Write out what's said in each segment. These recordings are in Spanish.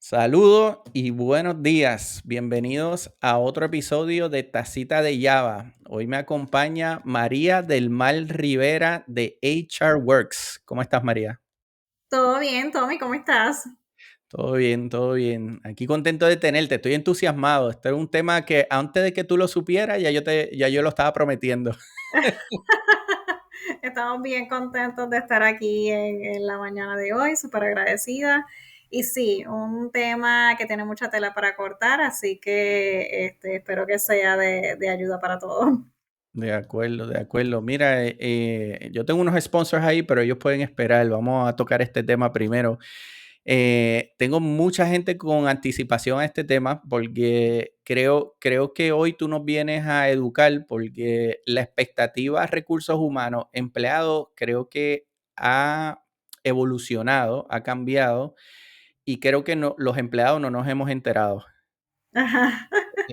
Saludos y buenos días. Bienvenidos a otro episodio de Tacita de Java. Hoy me acompaña María del Mal Rivera de HR Works. ¿Cómo estás, María? Todo bien, Tommy, ¿cómo estás? Todo bien, todo bien. Aquí contento de tenerte. Estoy entusiasmado. Este es un tema que antes de que tú lo supieras, ya yo lo estaba prometiendo. Estamos bien contentos de estar aquí en la mañana de hoy, súper agradecida. Y sí, un tema que tiene mucha tela para cortar, así que espero que sea de ayuda para todos. De acuerdo, de acuerdo. Mira, yo tengo unos sponsors ahí, pero ellos pueden esperar. Vamos a tocar este tema primero. Tengo mucha gente con anticipación a este tema porque creo que hoy tú nos vienes a educar porque la expectativa a recursos humanos empleados creo que ha evolucionado, ha cambiado y creo que los empleados no nos hemos enterado. Ajá.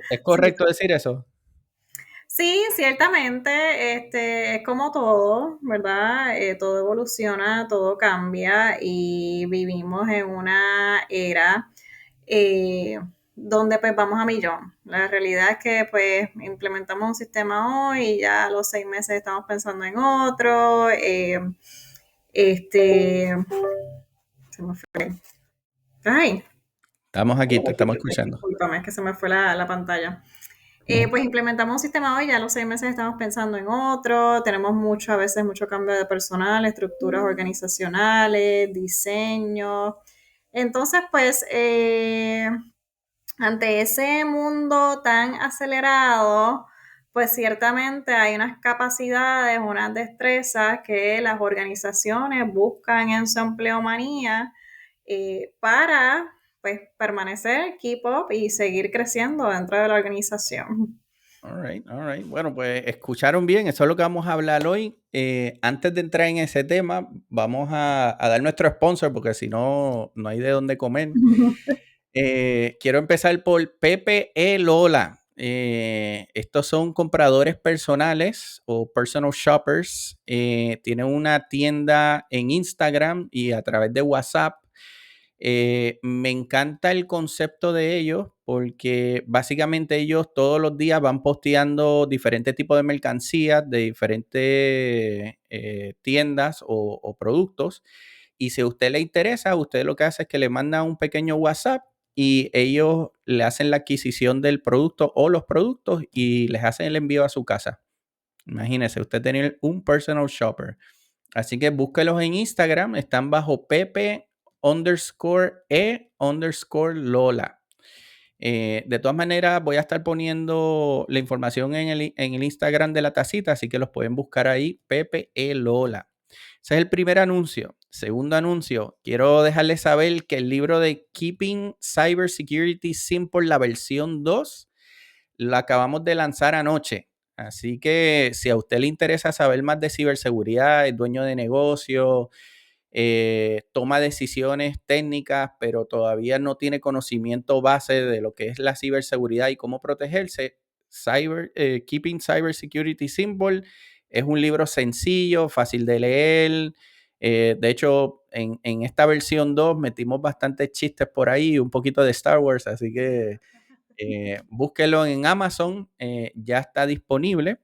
¿Es Sí, correcto decir eso? sí, ciertamente, es como todo, ¿verdad? Todo evoluciona, todo cambia y vivimos en una era eh, donde pues vamos a millón. La realidad es que pues implementamos un sistema hoy y ya a los 6 meses estamos pensando en otro. Este, se me fue. Ay, Estamos aquí, te estamos escuchando. discúlpame, es que se me fue la pantalla. Pues implementamos un sistema hoy, ya a los 6 meses estamos pensando en otro, tenemos mucho, a veces mucho cambio de personal, estructuras organizacionales, diseño. Entonces, pues, ante ese mundo tan acelerado, pues ciertamente hay unas capacidades, unas destrezas que las organizaciones buscan en su empleomanía para pues permanecer, keep up y seguir creciendo dentro de la organización. All right, all right. Bueno, pues escucharon bien, eso es lo que vamos a hablar hoy. Antes de entrar en ese tema, vamos a dar nuestro sponsor porque si no, no hay de dónde comer. Quiero empezar por Pepe e Lola. Estos son compradores personales o personal shoppers. Tienen una tienda en Instagram y a través de WhatsApp. Me encanta el concepto de ellos porque básicamente ellos todos los días van posteando diferentes tipos de mercancías de diferentes tiendas o productos. Y si a usted le interesa, usted lo que hace es que le manda un pequeño WhatsApp y ellos le hacen la adquisición del producto o los productos y les hacen el envío a su casa. Imagínese, usted tener un personal shopper. Así que búsquelos en Instagram, están bajo Pepe_E_Lola. De todas maneras, voy a estar poniendo la información en el Instagram de la tacita, así que los pueden buscar ahí, Pepe E. Lola. Ese es el primer anuncio. Segundo anuncio, quiero dejarles saber que el libro de Keeping Cybersecurity Simple, la versión 2, lo acabamos de lanzar anoche. Así que si a usted le interesa saber más de ciberseguridad, es dueño de negocio, toma decisiones técnicas, pero todavía no tiene conocimiento base de lo que es la ciberseguridad y cómo protegerse, Keeping Cybersecurity Simple es un libro sencillo, fácil de leer. De hecho, en esta versión 2 metimos bastantes chistes por ahí, un poquito de Star Wars, así que búsquelo en Amazon, ya está disponible.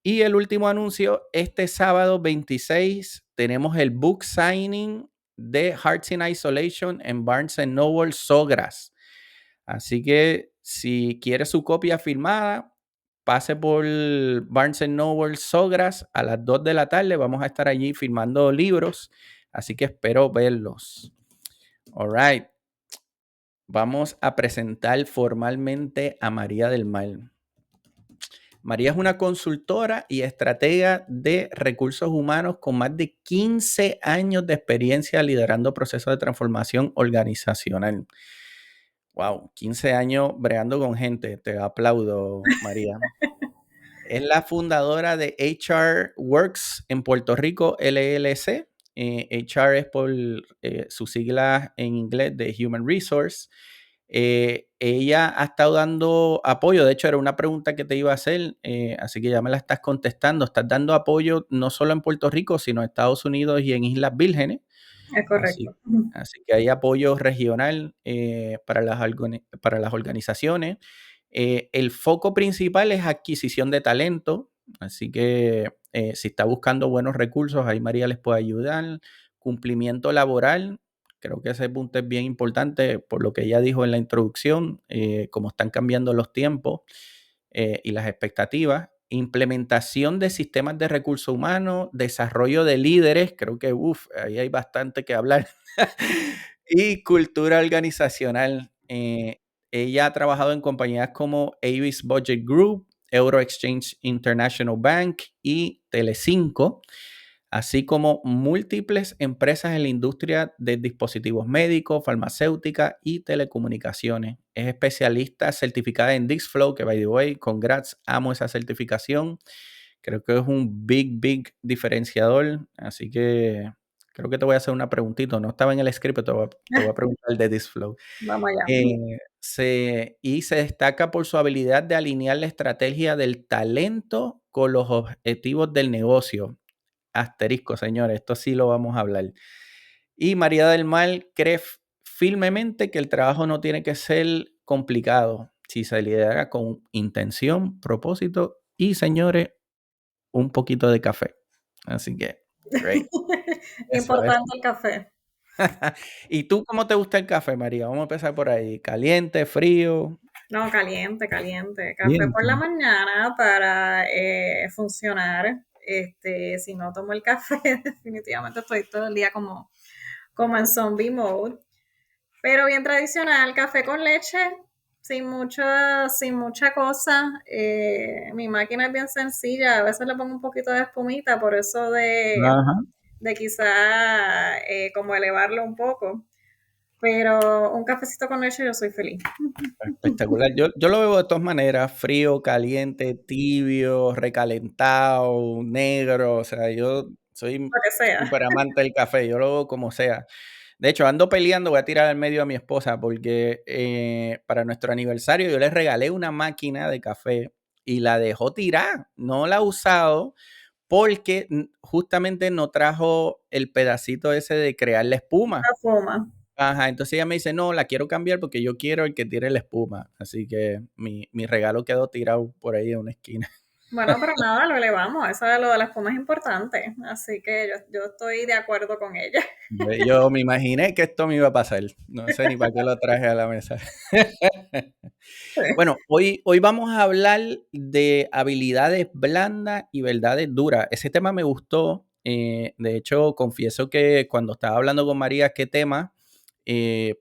Y el último anuncio, este sábado 26 tenemos el book signing de Hearts in Isolation en Barnes Noble Sogras. Así que si quiere su copia firmada, pase por Barnes Noble Sogras a las 2 de la tarde. Vamos a estar allí firmando libros, así que espero verlos. All right. Vamos a presentar formalmente a María del Mar. María es una consultora y estratega de recursos humanos con más de 15 años de experiencia liderando procesos de transformación organizacional. Wow, 15 años bregando con gente. Te aplaudo, María. Es la fundadora de HR Works en Puerto Rico, LLC. HR es por sus siglas en inglés de Human Resource. Ella ha estado dando apoyo, de hecho era una pregunta que te iba a hacer, así que ya me la estás contestando. Estás dando apoyo no solo en Puerto Rico, sino en Estados Unidos y en Islas Vírgenes. Es Así, correcto. Ujú. así que hay apoyo regional para las organizaciones. El foco principal es adquisición de talento, así que si está buscando buenos recursos, ahí María les puede ayudar. Cumplimiento laboral, creo que ese punto es bien importante por lo que ella dijo en la introducción, cómo están cambiando los tiempos y las expectativas. Implementación de sistemas de recursos humanos, desarrollo de líderes, creo que ahí hay bastante que hablar. Y cultura organizacional. Ella ha trabajado en compañías como Avis Budget Group, Euro Exchange International Bank y Telecinco, así como múltiples empresas en la industria de dispositivos médicos, farmacéutica y telecomunicaciones. Es especialista certificada en Dixflow, que by the way, congrats, amo esa certificación. Creo que es un big diferenciador, así que creo que te voy a hacer una preguntita. No estaba en el script, pero te voy a preguntar de Dixflow. Vamos allá. Se destaca por su habilidad de alinear la estrategia del talento con los objetivos del negocio. Asterisco, señores, esto sí lo vamos a hablar. Y María del Mar cree firmemente que el trabajo no tiene que ser complicado si se lidera con intención, propósito y, señores, un poquito de café. Así que, great. Eso. Importante el café. ¿Y tú cómo te gusta el café, María? Vamos a empezar por ahí. ¿Caliente, frío? No, caliente, caliente. Café por la Caliente. mañana para funcionar. Si no tomo el café, definitivamente estoy todo el día como en zombie mode. Pero bien tradicional, café con leche, sin mucha cosa. Mi máquina es bien sencilla, a veces le pongo un poquito de espumita, por eso Ajá. de quizá como elevarlo un poco. Pero un cafecito con leche yo soy feliz, Espectacular. Yo lo veo de todas maneras, frío, caliente, tibio, recalentado, negro. O sea, yo soy lo que sea. súper amante del café, yo lo veo como sea. De hecho, ando peleando, voy a tirar al medio a mi esposa porque para nuestro aniversario yo le regalé una máquina de café y la dejó tirar. No la ha usado porque justamente no trajo el pedacito ese de crear la espuma. La fuma. Ajá, entonces ella me dice, no, la quiero cambiar porque yo quiero el que tiene la espuma. Así que mi regalo quedó tirado por ahí en una esquina. Bueno, pero nada, lo elevamos. Eso de lo de la espuma es importante. Así que yo estoy de acuerdo con ella. Yo me imaginé que esto me iba a pasar. No sé ni para qué lo traje a la mesa. Bueno, hoy vamos a hablar de habilidades blandas y verdades duras. Ese tema me gustó. De hecho, confieso que cuando estaba hablando con María, qué tema,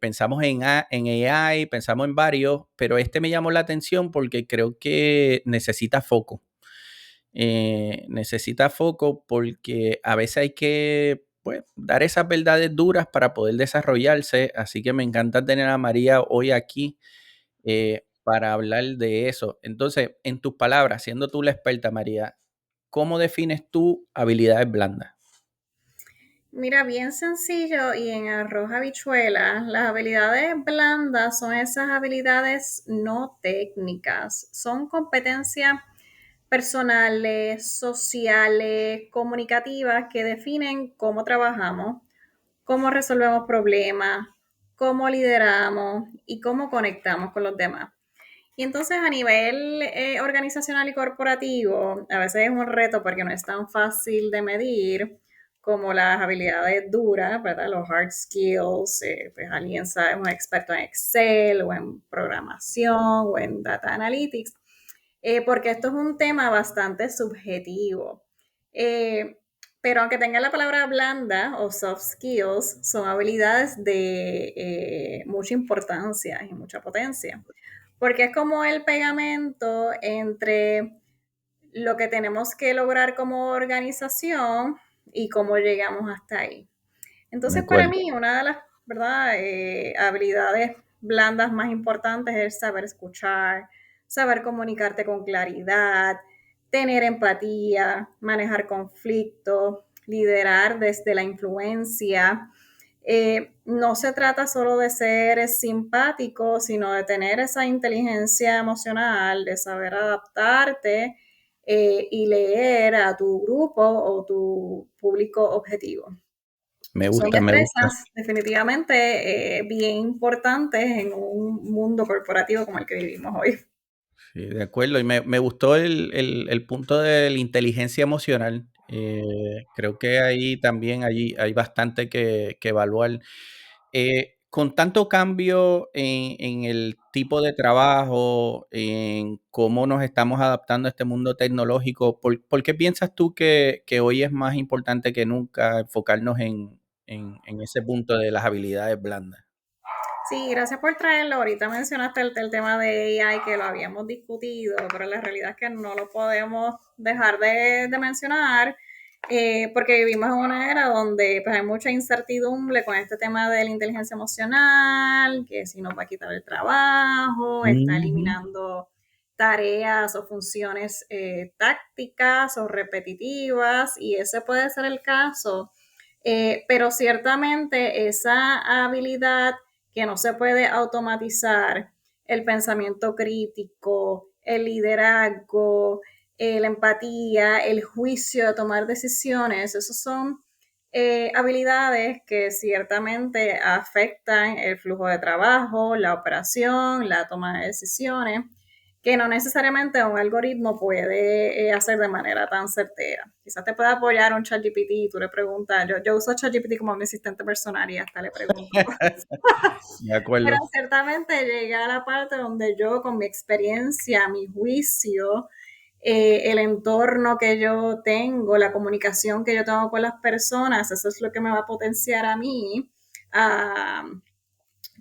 pensamos en AI, pensamos en varios, pero este me llamó la atención porque creo que necesita foco. Necesita foco porque a veces hay que pues, dar esas verdades duras para poder desarrollarse. Así que me encanta tener a María hoy aquí para hablar de eso. Entonces, en tus palabras, siendo tú la experta, María, ¿cómo defines tú habilidades blandas? Mira, bien sencillo y en arroz habichuela, las habilidades blandas son esas habilidades no técnicas, son competencias personales, sociales, comunicativas que definen cómo trabajamos, cómo resolvemos problemas, cómo lideramos y cómo conectamos con los demás. Y entonces a nivel organizacional y corporativo, a veces es un reto porque no es tan fácil de medir como las habilidades duras, ¿verdad? Los hard skills, pues alguien sabe, un experto en Excel o en programación o en data analytics, porque esto es un tema bastante subjetivo. Eh, pero aunque tenga la palabra blanda o soft skills, son habilidades de mucha importancia y mucha potencia, porque es como el pegamento entre lo que tenemos que lograr como organización y cómo llegamos hasta ahí. De Entonces, para acuerdo. mí, una de las, ¿verdad? Habilidades blandas más importantes es saber escuchar, saber comunicarte con claridad, tener empatía, manejar conflictos, liderar desde la influencia. No se trata solo de ser simpático, sino de tener esa inteligencia emocional, de saber adaptarte y leer a tu grupo o tu público objetivo. Me Son gusta, me gusta. destrezas definitivamente bien importantes en un mundo corporativo como el que vivimos hoy. Sí, de acuerdo. Y me gustó el punto de la inteligencia emocional. Creo que ahí también allí hay bastante que evaluar. Con tanto cambio en el tipo de trabajo, en cómo nos estamos adaptando a este mundo tecnológico, ¿por qué piensas tú que hoy es más importante que nunca enfocarnos en ese punto de las habilidades blandas? Sí, gracias por traerlo. Ahorita mencionaste el tema de AI que lo habíamos discutido, pero la realidad es que no lo podemos dejar de mencionar porque vivimos en una era donde pues, hay mucha incertidumbre con este tema de la inteligencia emocional, que si nos va a quitar el trabajo, está Ujú. eliminando tareas o funciones tácticas o repetitivas, y ese puede ser el caso. Pero ciertamente esa habilidad que no se puede automatizar, el pensamiento crítico, el liderazgo, la empatía, el juicio de tomar decisiones, esos son habilidades que ciertamente afectan el flujo de trabajo, la operación, la toma de decisiones, que no necesariamente un algoritmo puede hacer de manera tan certera. Quizás te puede apoyar un ChatGPT y tú le preguntas, yo uso ChatGPT como mi asistente personal y hasta le pregunto cosas. De Pero acuerdo. ciertamente llega a la parte donde yo, con mi experiencia, mi juicio, el entorno que yo tengo, la comunicación que yo tengo con las personas, eso es lo que me va a potenciar a mí a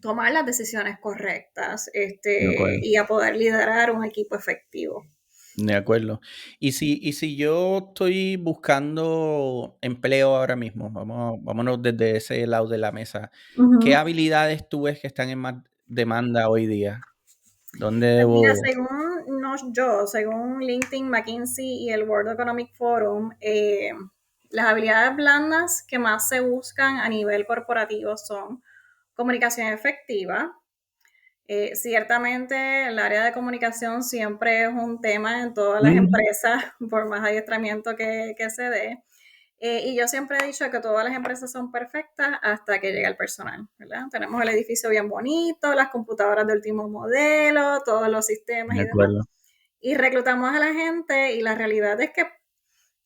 tomar las decisiones correctas De acuerdo. y a poder liderar un equipo efectivo. De acuerdo. Y si yo estoy buscando empleo ahora mismo, vámonos desde ese lado de la mesa, ¿qué Ujú. habilidades tú ves que están en más demanda hoy día? ¿Dónde Pues mira, debo? según LinkedIn, McKinsey y el World Economic Forum, las habilidades blandas que más se buscan a nivel corporativo son comunicación efectiva. Ciertamente el área de comunicación siempre es un tema en todas las Ujú. empresas, por más adiestramiento que se dé. Y yo siempre he dicho que todas las empresas son perfectas hasta que llega el personal, ¿verdad? Tenemos el edificio bien bonito, las computadoras de último modelo, todos los sistemas De y demás. acuerdo, Y reclutamos a la gente y la realidad es que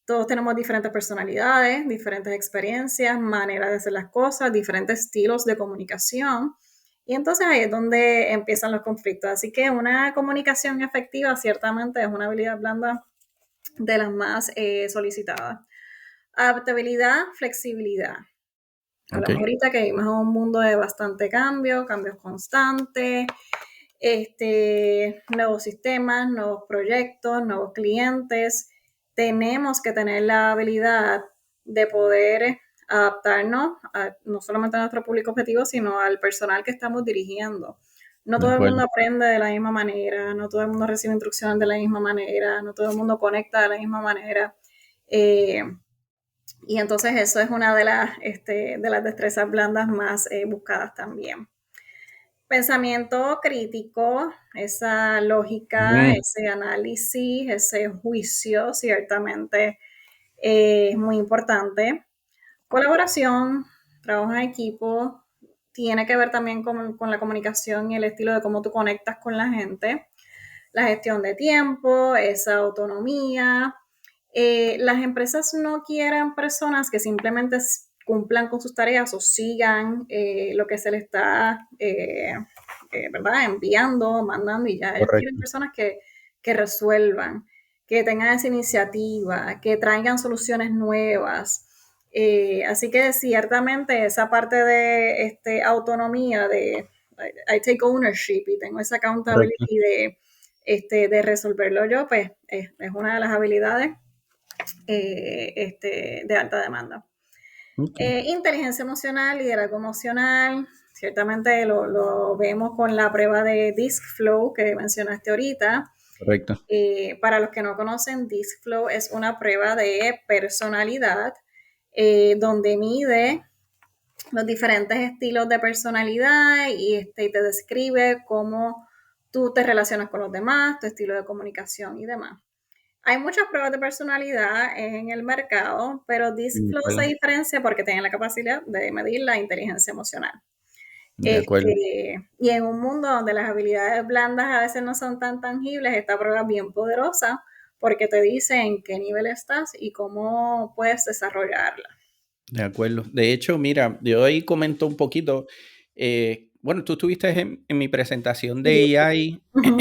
todos tenemos diferentes personalidades, diferentes experiencias, maneras de hacer las cosas, diferentes estilos de comunicación. Y entonces ahí es donde empiezan los conflictos. Así que una comunicación efectiva ciertamente es una habilidad blanda de las más solicitadas. Adaptabilidad, flexibilidad. Hablamos okey, ahorita que vivimos en un mundo de bastante cambio, cambios constantes, nuevos sistemas, nuevos proyectos, nuevos clientes. Tenemos que tener la habilidad de poder adaptarnos no solamente a nuestro público objetivo, sino al personal que estamos dirigiendo. No de todo el mundo acuerdo, aprende de la misma manera, no todo el mundo recibe instrucciones de la misma manera, no todo el mundo conecta de la misma manera. Eh, y entonces eso es una de las destrezas blandas más buscadas también. Pensamiento crítico, esa lógica, mm, ese análisis, ese juicio, ciertamente es muy importante. Colaboración, trabajo en equipo, tiene que ver también con la comunicación y el estilo de cómo tú conectas con la gente. La gestión de tiempo, esa autonomía. Las empresas no quieren personas que simplemente cumplan con sus tareas o sigan lo que se les está ¿verdad? Enviando, mandando, y ya ellos quieren correcto, personas que resuelvan, que tengan esa iniciativa, que traigan soluciones nuevas. Así que ciertamente esa parte de autonomía, de I take ownership y tengo esa correcto, accountability de resolverlo yo, pues es una de las habilidades de alta demanda. okey, Inteligencia emocional, liderazgo emocional, ciertamente lo vemos con la prueba de Disc Flow que mencionaste ahorita. correcto, Para los que no conocen, Disc Flow es una prueba de personalidad donde mide los diferentes estilos de personalidad y te describe cómo tú te relacionas con los demás, tu estilo de comunicación y demás. Hay muchas pruebas de personalidad en el mercado, pero Discflow se ¿Cuál? diferencia porque tiene la capacidad de medir la inteligencia emocional. De acuerdo. Y en un mundo donde las habilidades blandas a veces no son tan tangibles, esta prueba es bien poderosa porque te dice en qué nivel estás y cómo puedes desarrollarla. De acuerdo. De hecho, mira, yo ahí comento un poquito. Bueno, tú estuviste en mi presentación Sí. de AI. Ujú,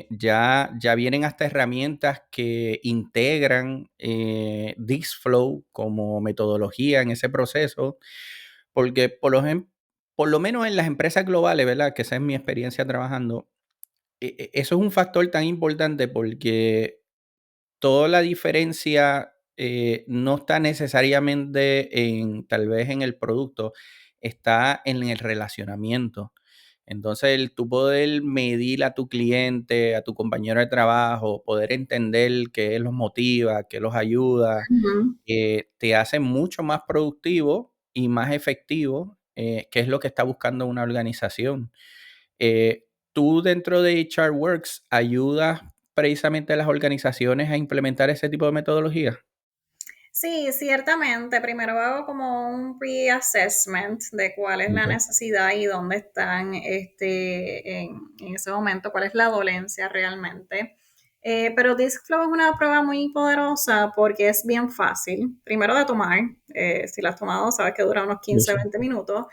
Ya vienen hasta herramientas que integran Dixflow como metodología en ese proceso, porque por lo menos en las empresas globales, ¿verdad? Que esa es mi experiencia trabajando. Eso es un factor tan importante porque toda la diferencia no está necesariamente en, tal vez en el producto, está en el relacionamiento. Entonces, el tú poder medir a tu cliente, a tu compañero de trabajo, poder entender qué los motiva, qué los ayuda, ujú. te hace mucho más productivo y más efectivo, que es lo que está buscando una organización. Tú dentro de HR Works ayudas precisamente a las organizaciones a implementar ese tipo de metodología. Sí, ciertamente. Primero hago como un pre-assessment de cuál es la Ok, necesidad y dónde están en ese momento, cuál es la dolencia realmente. Pero Discflow es una prueba muy poderosa porque es bien fácil, primero de tomar, si la has tomado, sabes que dura unos yo 15 sé. 20 minutos,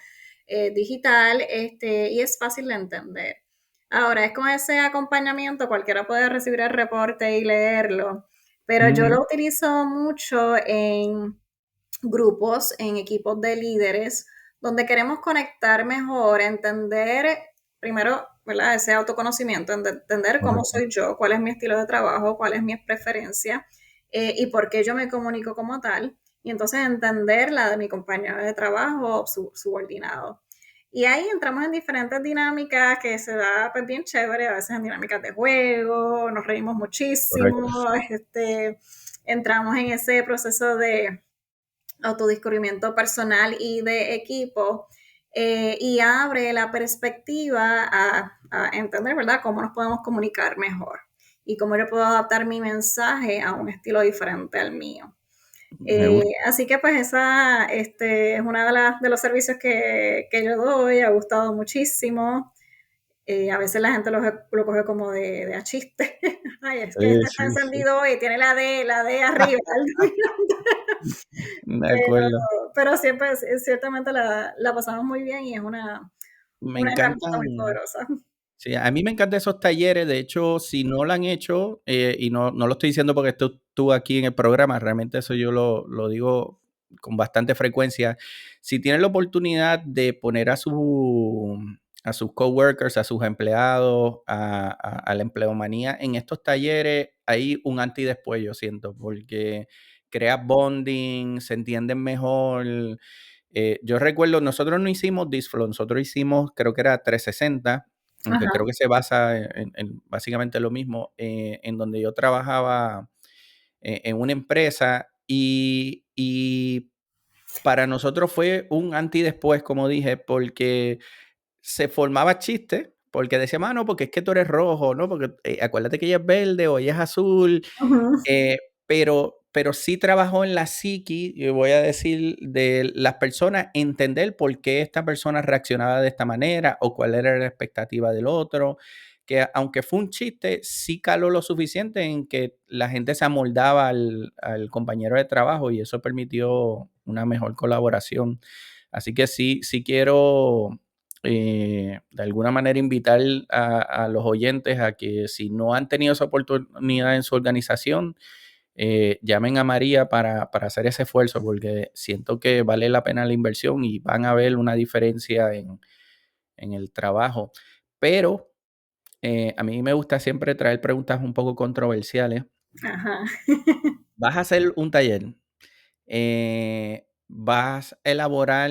digital, y es fácil de entender. Ahora, es con ese acompañamiento, cualquiera puede recibir el reporte y leerlo, pero yo Ujú, lo utilizo mucho en grupos, en equipos de líderes, donde queremos conectar mejor, entender primero, ¿verdad? Ese autoconocimiento, entender cómo correcto. soy yo, cuál es mi estilo de trabajo, cuál es mi preferencia y por qué yo me comunico como tal. Y entonces entender la de mi compañero de trabajo o subordinado. Y ahí entramos en diferentes dinámicas que se da pues, bien chévere, a veces en dinámicas de juego, nos reímos Correcto. muchísimo, entramos en ese proceso de autodescubrimiento personal y de equipo y abre la perspectiva a entender, ¿verdad?, cómo nos podemos comunicar mejor y cómo yo puedo adaptar mi mensaje a un estilo diferente al mío. Me gusta. Así que pues esa es una de los servicios que yo doy, ha gustado muchísimo. A veces la gente lo coge como de a chiste. Ay, es que este está Sí, sí. encendido y tiene la D arriba. De Pero, acuerdo. pero siempre, ciertamente la pasamos muy bien y es Me una herramienta muy encantan. poderosa. Sí, a mí me encantan esos talleres. De hecho, si no lo han hecho, y no lo estoy diciendo porque tú aquí en el programa, realmente eso yo lo digo con bastante frecuencia. Si tienen la oportunidad de poner a sus coworkers, a sus empleados, a la empleomanía en estos talleres, hay un antes y después, yo siento, porque crea bonding, se entienden mejor. Yo recuerdo, nosotros no hicimos Disflow, nosotros hicimos, creo que era 360, aunque Ajá, creo que se basa en básicamente lo mismo, en donde yo trabajaba en una empresa y para nosotros fue un antes y después, como dije, porque se formaba chiste, porque decíamos, no, porque es que tú eres rojo, ¿no? Porque acuérdate que ella es verde o ella es azul, ujú, eh, pero sí trabajó en la psiqui, yo voy a decir, de las personas, entender por qué esta persona reaccionaba de esta manera o cuál era la expectativa del otro, que aunque fue un chiste, sí caló lo suficiente en que la gente se amoldaba al compañero de trabajo y eso permitió una mejor colaboración. Así que sí quiero de alguna manera invitar a los oyentes a que si no han tenido esa oportunidad en su organización, llamen a María para hacer ese esfuerzo, porque siento que vale la pena la inversión y van a ver una diferencia en el trabajo. Pero a mí me gusta siempre traer preguntas un poco controversiales. ajá. Vas a hacer un taller, vas a elaborar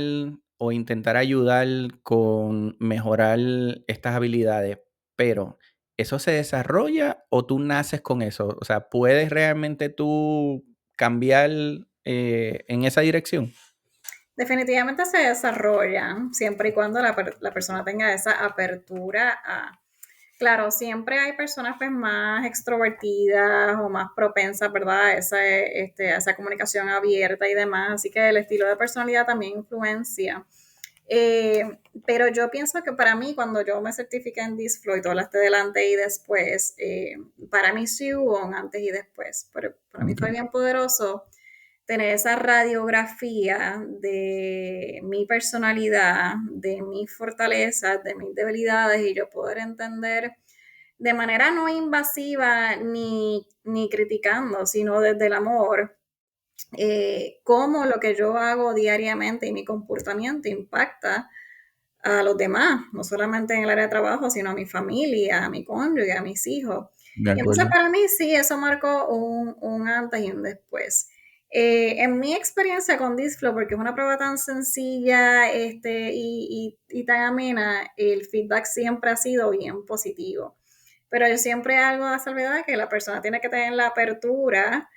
o intentar ayudar con mejorar estas habilidades, pero ¿eso se desarrolla o tú naces con eso? O sea, ¿puedes realmente tú cambiar en esa dirección? Definitivamente se desarrollan siempre y cuando la persona tenga esa apertura Claro, siempre hay personas pues, más extrovertidas o más propensas, ¿verdad? A esa comunicación abierta y demás. Así que el estilo de personalidad también influencia. Eh, pero yo pienso que para mí, cuando yo me certifiqué en Disflow y tú hablaste delante y después, para mí sí hubo un antes y después. Pero para mí fue Ok. bien poderoso tener esa radiografía de mi personalidad, de mis fortalezas, de mis debilidades y yo poder entender de manera no invasiva ni criticando, sino desde el amor, cómo lo que yo hago diariamente y mi comportamiento impacta a los demás, no solamente en el área de trabajo, sino a mi familia, a mi cónyuge, a mis hijos. De Y entonces acuerdo. para mí sí, eso marcó un antes y un después. En mi experiencia con Disflow, porque es una prueba tan sencilla y tan amena, el feedback siempre ha sido bien positivo. Pero yo siempre hago la salvedad de que la persona tiene que tener la apertura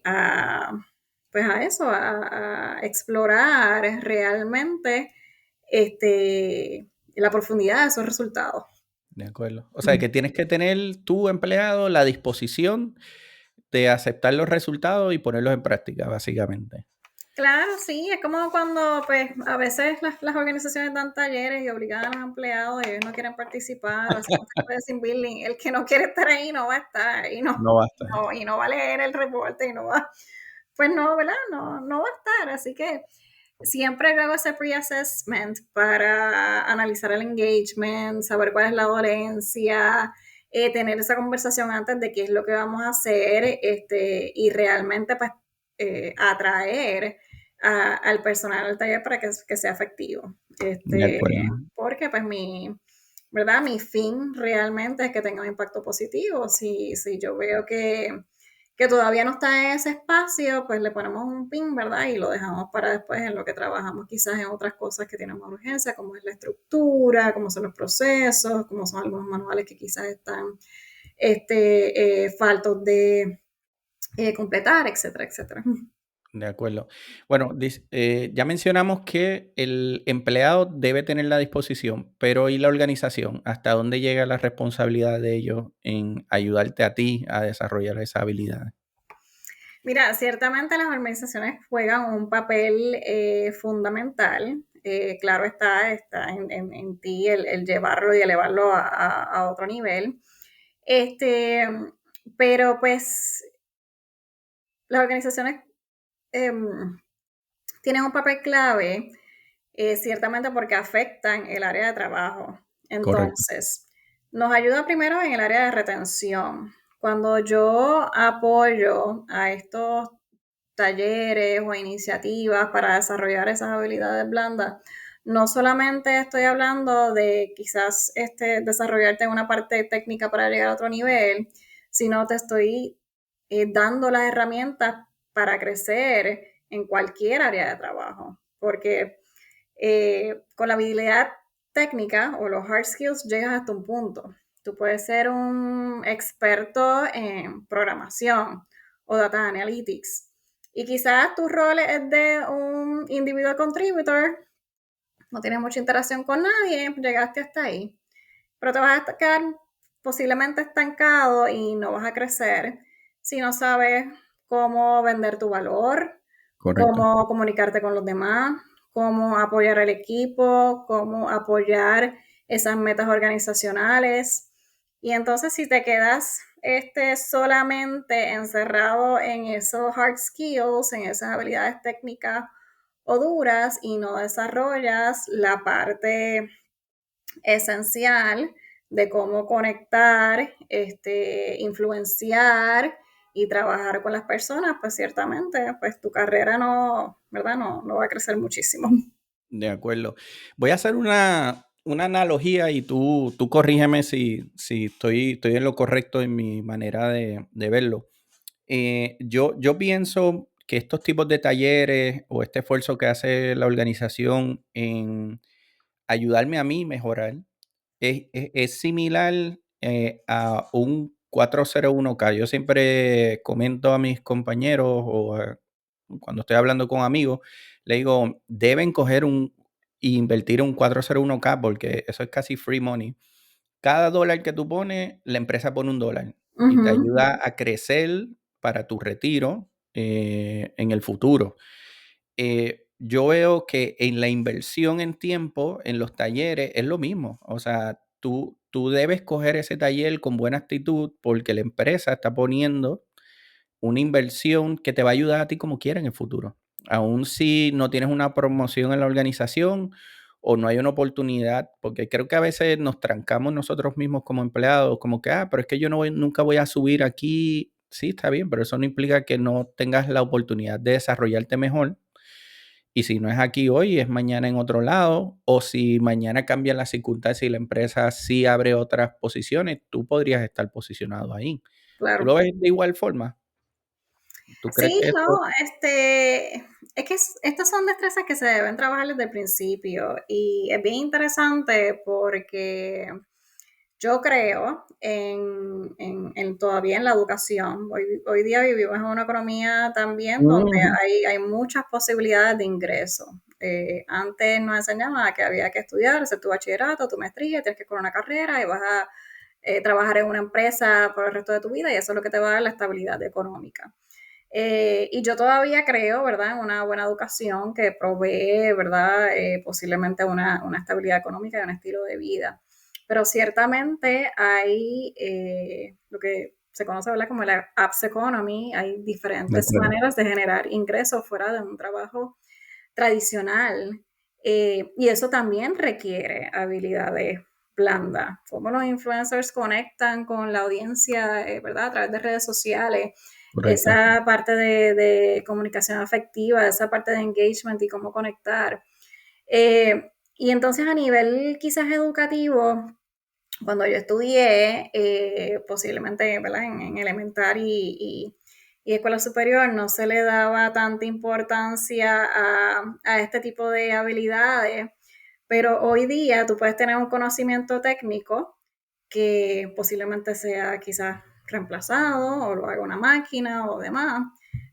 a, pues a eso, a explorar realmente la profundidad de esos resultados. De acuerdo. O sea, que tienes que tener tu empleado la disposición de aceptar los resultados y ponerlos en práctica, básicamente. Claro, sí, es como cuando pues a veces las organizaciones dan talleres y obligan a los empleados y ellos no quieren participar o hacen un tipo de team building, el que no quiere estar ahí no va a estar No basta. y no va a leer el reporte y no va, pues no, ¿verdad? No va a estar, así que siempre hago ese pre-assessment para analizar el engagement, saber cuál es la dolencia, tener esa conversación antes de qué es lo que vamos a hacer y realmente pues atraer al personal del taller para que sea efectivo. De acuerdo. Porque pues ¿verdad? Mi fin realmente es que tenga un impacto positivo. Si yo veo que todavía no está en ese espacio, pues le ponemos un pin, ¿verdad? Y lo dejamos para después en lo que trabajamos quizás en otras cosas que tienen más urgencia, como es la estructura, como son los procesos, como son algunos manuales que quizás están faltos de completar, etcétera, etcétera. De acuerdo. Bueno, ya mencionamos que el empleado debe tener la disposición, pero ¿y la organización? ¿Hasta dónde llega la responsabilidad de ellos en ayudarte a ti a desarrollar esa habilidad? Mira, ciertamente las organizaciones juegan un papel fundamental. Claro está en ti el llevarlo y elevarlo a otro nivel. Este, pero pues las organizaciones em, tienen un papel clave, ciertamente porque afectan el área de trabajo. Correcto. Entonces, nos ayuda primero en el área de retención. Cuando yo apoyo a estos talleres o iniciativas para desarrollar esas habilidades blandas, no solamente estoy hablando de quizás desarrollarte una parte técnica para llegar a otro nivel, sino te estoy dando las herramientas para crecer en cualquier área de trabajo. Porque con la habilidad técnica o los hard skills llegas hasta un punto. Tú puedes ser un experto en programación o data analytics. Y quizás tu rol es de un individual contributor, no tienes mucha interacción con nadie, llegaste hasta ahí. Pero te vas a quedar posiblemente estancado y no vas a crecer si no sabes cómo vender tu valor, Correcto. cómo comunicarte con los demás, cómo apoyar al equipo, cómo apoyar esas metas organizacionales. Y entonces si te quedas solamente encerrado en esos hard skills, en esas habilidades técnicas o duras y no desarrollas la parte esencial de cómo conectar, influenciar y trabajar con las personas, pues ciertamente, pues tu carrera no, ¿verdad? No va a crecer muchísimo. De acuerdo. Voy a hacer una analogía y tú corrígeme si estoy en lo correcto en mi manera de verlo. Yo pienso que estos tipos de talleres o este esfuerzo que hace la organización en ayudarme a mí mejorar es similar a un 401(k). Yo siempre comento a mis compañeros cuando estoy hablando con amigos, le digo, deben coger y invertir un 401(k) porque eso es casi free money cada dólar que tú pones, la empresa pone $1 y te Ujú, ayuda a crecer para tu retiro en el futuro. Yo veo que en la inversión en tiempo, en los talleres, es lo mismo. O sea, tú debes coger ese taller con buena actitud porque la empresa está poniendo una inversión que te va a ayudar a ti como quiera en el futuro. Aún si no tienes una promoción en la organización o no hay una oportunidad, porque creo que a veces nos trancamos nosotros mismos como empleados, como que, pero es que yo nunca voy a subir aquí. Sí, está bien, pero eso no implica que no tengas la oportunidad de desarrollarte mejor. Y si no es aquí hoy, es mañana en otro lado, o si mañana cambian las circunstancias y la empresa sí abre otras posiciones, tú podrías estar posicionado ahí. ¿Tú claro. lo ves de igual forma? ¿Tú crees Sí, que no, esto? es que estas son destrezas que se deben trabajar desde el principio y es bien interesante porque yo creo todavía en la educación. Hoy día vivimos en una economía también donde Ujú, hay muchas posibilidades de ingreso. Antes nos enseñaban a que había que estudiar, hacer tu bachillerato, tu maestría, tienes que ir con una carrera y vas a trabajar en una empresa por el resto de tu vida y eso es lo que te va a dar la estabilidad económica. Y yo todavía creo, ¿verdad?, en una buena educación que provee, ¿verdad?, posiblemente una estabilidad económica y un estilo de vida. Pero ciertamente hay lo que se conoce, ¿verdad?, como la apps economy, hay de diferentes acuerdo, maneras de generar ingresos fuera de un trabajo tradicional. Y eso también requiere habilidades blandas. Cómo los influencers conectan con la audiencia, ¿verdad? A través de redes sociales. correcto. Esa parte de comunicación afectiva, esa parte de engagement y cómo conectar. Y entonces a nivel quizás educativo, cuando yo estudié, posiblemente, ¿verdad? En elemental y escuela superior, no se le daba tanta importancia a este tipo de habilidades, pero hoy día tú puedes tener un conocimiento técnico que posiblemente sea quizás reemplazado o lo haga una máquina o demás,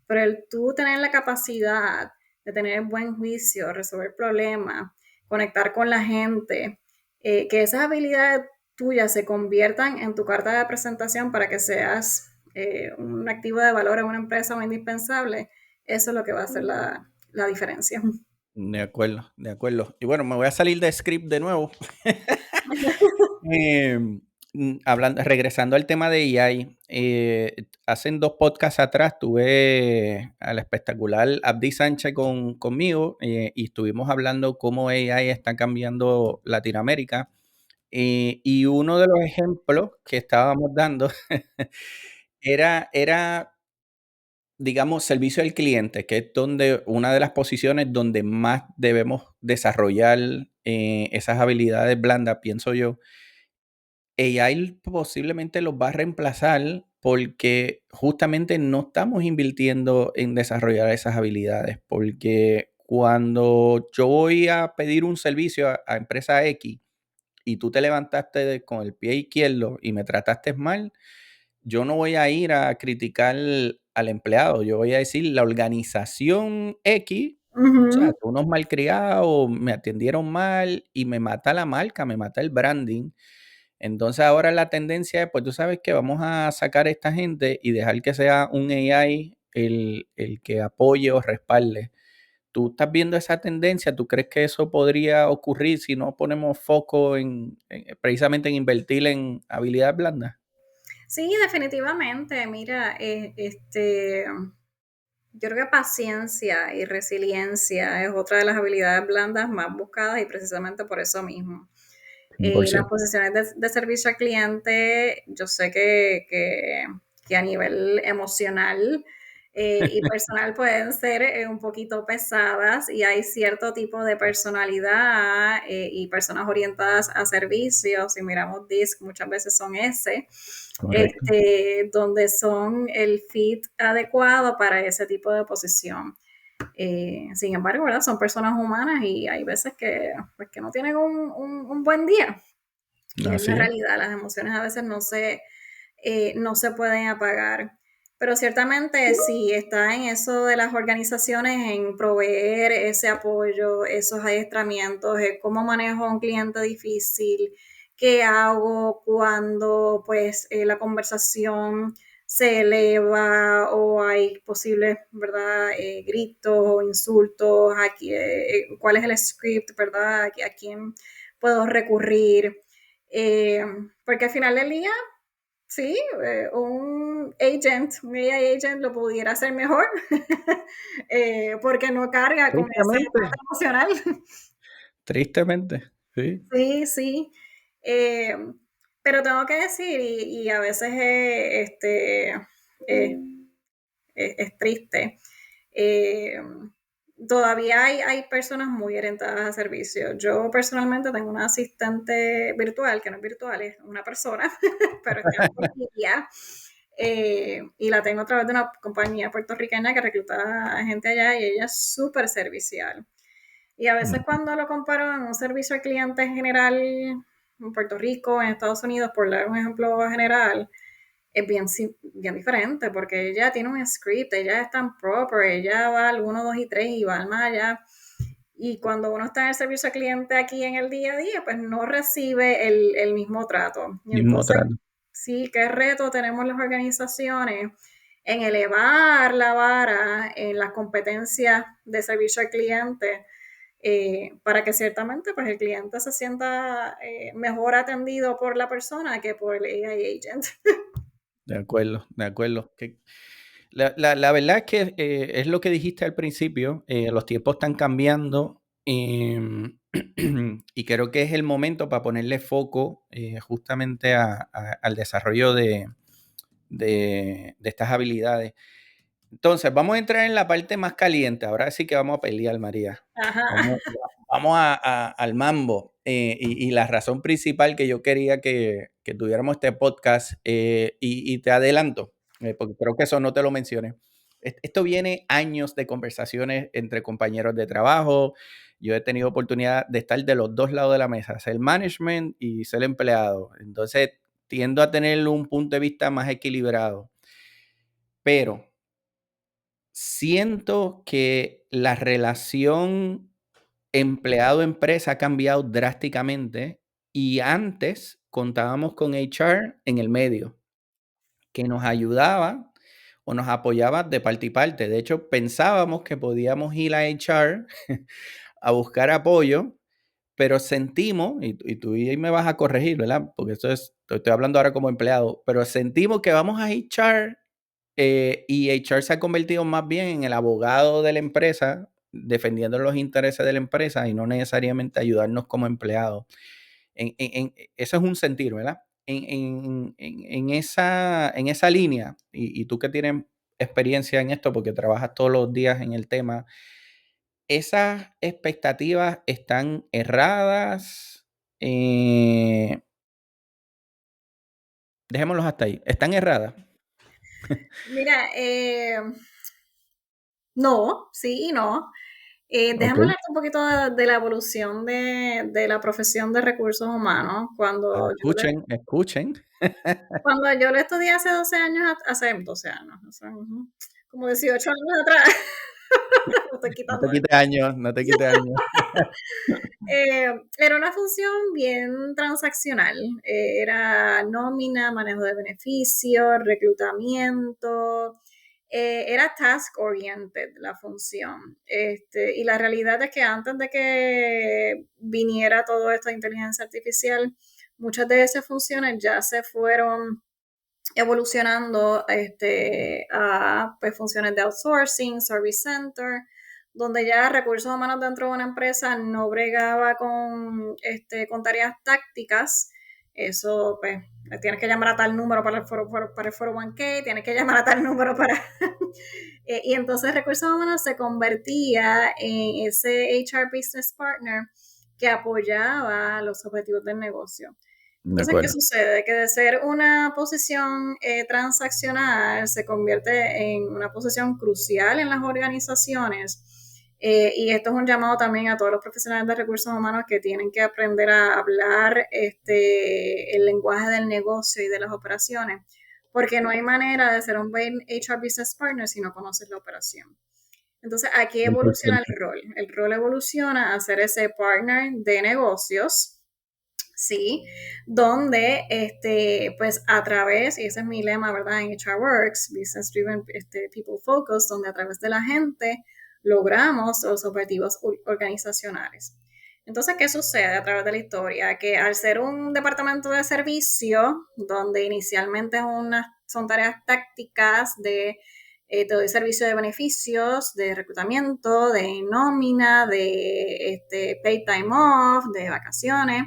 pero el tú tener la capacidad de tener buen juicio, resolver problemas, conectar con la gente, que esas habilidades tuyas se conviertan en tu carta de presentación para que seas un activo de valor en una empresa o indispensable, eso es lo que va a hacer la diferencia. De acuerdo, de acuerdo. Y bueno, me voy a salir de script de nuevo. Em, regresando al tema de AI, hace 2 podcasts atrás tuve al espectacular Abdi Sánchez conmigo, y estuvimos hablando cómo AI está cambiando Latinoamérica. Y uno de los ejemplos que estábamos dando era, digamos, servicio al cliente, que es donde una de las posiciones donde más debemos desarrollar, esas habilidades blandas, pienso yo. AI posiblemente los va a reemplazar porque justamente no estamos invirtiendo en desarrollar esas habilidades, porque cuando yo voy a pedir un servicio a empresa X y tú te levantaste con el pie izquierdo y me trataste mal, yo no voy a ir a criticar al empleado, yo voy a decir la organización X, o sea, Ujú. son unos malcriados, me atendieron mal y me mata la marca, me mata el branding. Entonces ahora la tendencia es, pues tú sabes que vamos a sacar a esta gente y dejar que sea un AI el que apoye o respalde. ¿Tú estás viendo esa tendencia? ¿Tú crees que eso podría ocurrir si no ponemos foco precisamente en invertir en habilidades blandas? Sí, definitivamente. Mira, yo creo que paciencia y resiliencia es otra de las habilidades blandas más buscadas y precisamente por eso mismo. Las 100%. posiciones de servicio al cliente, yo sé que a nivel emocional y personal pueden ser un poquito pesadas y hay cierto tipo de personalidad y personas orientadas a servicios. Si miramos DISC, muchas veces son ese, Correcto. donde son el fit adecuado para ese tipo de posición. Sin embargo, ¿verdad? Son personas humanas y hay veces que, pues, que no tienen un buen día. Y es la Así es. realidad, las emociones a veces no se pueden apagar. Pero ciertamente si está en eso de las organizaciones, en proveer ese apoyo, esos adiestramientos, cómo manejo a un cliente difícil, qué hago cuando pues la conversación se eleva o hay posibles, ¿verdad? Gritos o insultos, aquí, cuál es el script, ¿verdad? ¿A quién puedo recurrir? Eh, Porque al final del día, sí, un AI agent lo pudiera hacer mejor, porque no carga con ese Tristemente, parte emocional. tristemente, sí. Sí, sí. Eh, pero tengo que decir, y a veces eh, es triste, eh, todavía hay personas muy orientadas a servicio. Yo personalmente tengo una asistente virtual, que no es virtual, es una persona, pero está en línea. Y la tengo a través de una compañía puertorriqueña que recluta a gente allá y ella es súper servicial. Y a veces Mm. cuando lo comparo en un servicio al cliente en general en Puerto Rico, en Estados Unidos, por dar un ejemplo general, es bien diferente porque ella tiene un script, ella es tan proper, ella va al 1, 2 y 3 y va al más allá. Y cuando uno está en el servicio al cliente aquí en el día a día, pues no recibe el mismo trato. Y Mismo entonces, trato. sí, qué reto tenemos las organizaciones en elevar la vara en las competencias de servicio al cliente, para que ciertamente pues el cliente se sienta mejor atendido por la persona que por el AI agent. De acuerdo, de acuerdo. La verdad es que es lo que dijiste al principio, los tiempos están cambiando, y creo que es el momento para ponerle foco justamente al desarrollo de estas habilidades. Entonces, vamos a entrar en la parte más caliente. Ahora sí que vamos a pelear, María. Ajá. Vamos, vamos al mambo. Y la razón principal que yo quería que tuviéramos este podcast, y te adelanto, porque creo que eso no te lo mencioné. Esto viene años de conversaciones entre compañeros de trabajo. Yo he tenido oportunidad de estar de los dos lados de la mesa, ser management y ser empleado. Entonces, tiendo a tener un punto de vista más equilibrado. Pero siento que la relación empleado-empresa ha cambiado drásticamente y antes contábamos con HR en el medio, que nos ayudaba o nos apoyaba de parte y parte. De hecho, pensábamos que podíamos ir a HR a buscar apoyo, pero sentimos, y tú y me vas a corregir, ¿verdad? Porque esto es, estoy hablando ahora como empleado, pero sentimos que vamos a HR, y HR se ha convertido más bien en el abogado de la empresa, defendiendo los intereses de la empresa y no necesariamente ayudarnos como empleados. Eso es un sentir, ¿verdad? En esa línea, y tú que tienes experiencia en esto porque trabajas todos los días en el tema, ¿esas expectativas están erradas? Dejémoslos hasta ahí. ¿Están erradas? Mira, no, sí y no. Ok. Déjame hablarte un poquito de la evolución de la profesión de recursos humanos. Escuchen, escuchen. Cuando yo lo estudié hace 12 años, hace 12 años, como 18 años atrás, me estoy No te quitando quites años, no te quites años. era una función bien transaccional. Era nómina, manejo de beneficios, reclutamiento. Era task oriented la función. Y la realidad es que antes de que viniera todo esto de inteligencia artificial, muchas de esas funciones ya se fueron evolucionando a pues, funciones de outsourcing, service center, donde ya recursos humanos dentro de una empresa no bregaba con tareas tácticas. Eso, pues, tienes que llamar a tal número para el foro, para el foro 1K, tienes que llamar a tal número para... y entonces recursos humanos se convertía en ese HR Business Partner que apoyaba los objetivos del negocio. De Entonces, ¿qué acuerdo. sucede? Que de ser una posición transaccional se convierte en una posición crucial en las organizaciones. Y esto es un llamado también a todos los profesionales de recursos humanos que tienen que aprender a hablar el lenguaje del negocio y de las operaciones, porque no hay manera de ser un buen HR Business Partner si no conoces la operación. Entonces, aquí evoluciona 100%. el rol. El rol evoluciona a ser ese partner de negocios ¿sí? Donde, pues a través, y ese es mi lema, ¿verdad? En HR Works, Business Driven People Focus, donde a través de la gente logramos los objetivos organizacionales. Entonces, ¿qué sucede a través de la historia? Que al ser un departamento de servicio, donde inicialmente son tareas tácticas de te doy servicio de beneficios, de reclutamiento, de nómina, de paid time off, de vacaciones,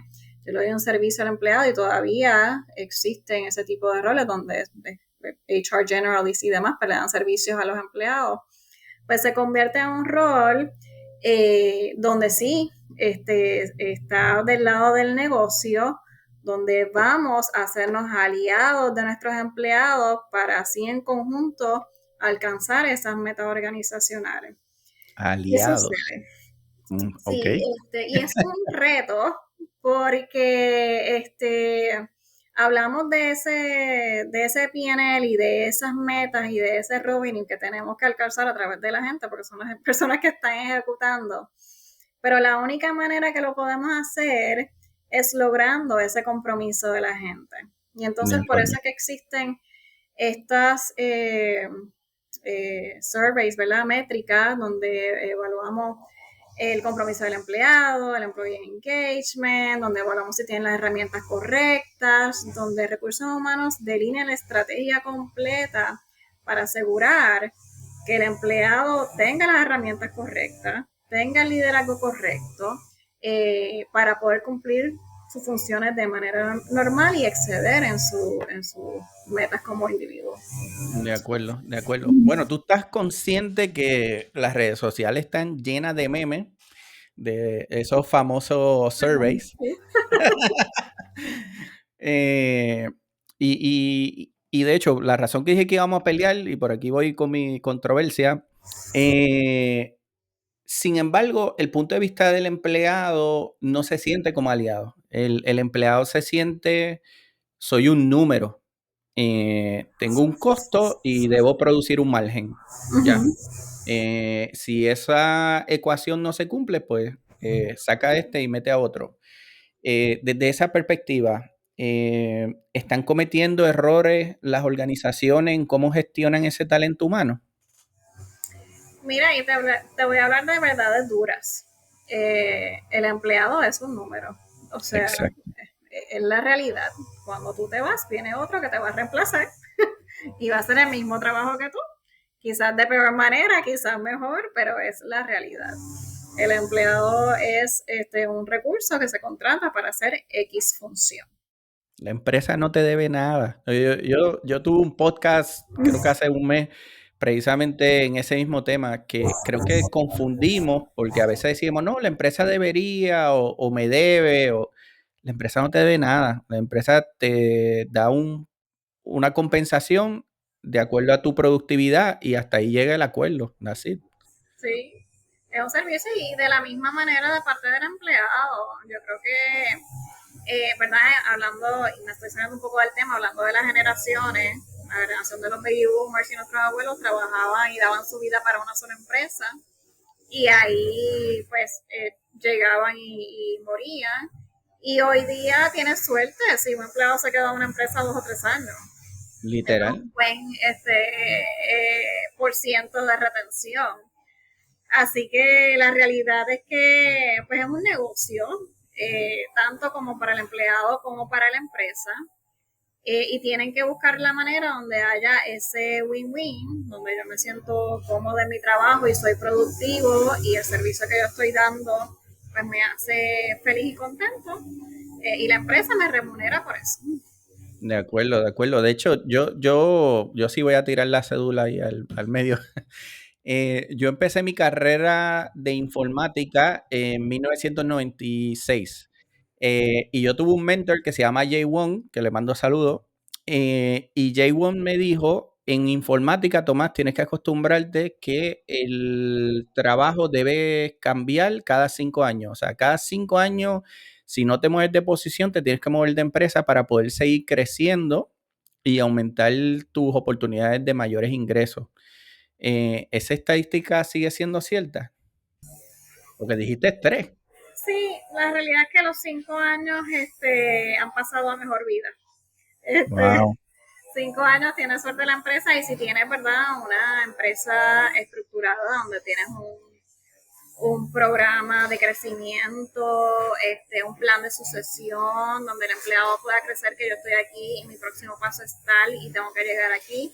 yo le doy un servicio al empleado y todavía existen ese tipo de roles donde HR generalists y demás pues, le dan servicios a los empleados. Pues se convierte en un rol donde sí está del lado del negocio, donde vamos a hacernos aliados de nuestros empleados para así en conjunto alcanzar esas metas organizacionales. ¿Qué Aliados. sucede? Ok. Sí, y es un reto porque hablamos de ese PNL y de esas metas y de ese revenue que tenemos que alcanzar a través de la gente, porque son las personas que están ejecutando. Pero la única manera que lo podemos hacer es logrando ese compromiso de la gente. Y De entonces por eso acuerdo. es que existen estas surveys, ¿verdad? Métricas, donde evaluamos el compromiso del empleado, el employee engagement, donde evaluamos si tienen las herramientas correctas, donde recursos humanos delinean la estrategia completa para asegurar que el empleado tenga las herramientas correctas, tenga el liderazgo correcto, para poder cumplir sus funciones de manera normal y exceder en sus metas como individuo. De acuerdo, de acuerdo. Bueno, tú estás consciente que las redes sociales están llenas de memes, de esos famosos surveys. Eh, y de hecho, la razón que dije que íbamos a pelear, y por aquí voy con mi controversia, sin embargo, el punto de vista del empleado no se siente como aliado. El empleado se siente, soy un número. Tengo un costo y debo producir un margen, ¿ya? Ujú. Si esa ecuación no se cumple, pues saca este y mete a otro. Desde esa perspectiva, ¿están cometiendo errores las organizaciones en cómo gestionan ese talento humano? Mira, y te voy a hablar de verdades duras. El empleado es un número. O sea, Exacto. es la realidad. Cuando tú te vas, viene otro que te va a reemplazar y va a hacer el mismo trabajo que tú. Quizás de peor manera, quizás mejor, pero es la realidad. El empleado es un recurso que se contrata para hacer X función. La empresa no te debe nada. Yo tuve un podcast, creo que hace un mes, precisamente en ese mismo tema, que creo que confundimos, porque a veces decimos, no, la empresa debería o me debe, o la empresa no te debe nada. La empresa te da una compensación de acuerdo a tu productividad y hasta ahí llega el acuerdo. That's it. Sí, es un servicio y de la misma manera de parte del empleado. Yo creo que ¿verdad? Hablando, y me estoy saliendo un poco del tema, hablando de las generaciones, la generación de los baby boomers y nuestros abuelos trabajaban y daban su vida para una sola empresa y ahí pues llegaban y morían. Y hoy día tienes suerte si un empleado se queda en una empresa 2 o 3 años. Tiene Literal. un buen por ciento de retención. Así que la realidad es que pues es un negocio, tanto como para el empleado como para la empresa, y tienen que buscar la manera donde haya ese win-win, donde yo me siento cómodo en mi trabajo y soy productivo y el servicio que yo estoy dando pues me hace feliz y contento, y la empresa me remunera por eso. De acuerdo, de acuerdo. De hecho, yo sí voy a tirar la cédula ahí al medio. Yo empecé mi carrera de informática en 1996. Y yo tuve un mentor que se llama Jay Wong, que le mando saludos. Y Jay Wong me dijo, en informática, Tomás, tienes que acostumbrarte que el trabajo debe cambiar cada 5 años. O sea, cada 5 años, si no te mueves de posición, te tienes que mover de empresa para poder seguir creciendo y aumentar tus oportunidades de mayores ingresos. ¿Esa estadística sigue siendo cierta? Porque dijiste tres. Sí, la realidad es que los 5 años han pasado a mejor vida. Este, Wow. 5 años tienes suerte la empresa y si tienes, ¿verdad? Una empresa estructurada donde tienes un programa de crecimiento, un plan de sucesión, donde el empleado pueda crecer, que yo estoy aquí y mi próximo paso es tal y tengo que llegar aquí.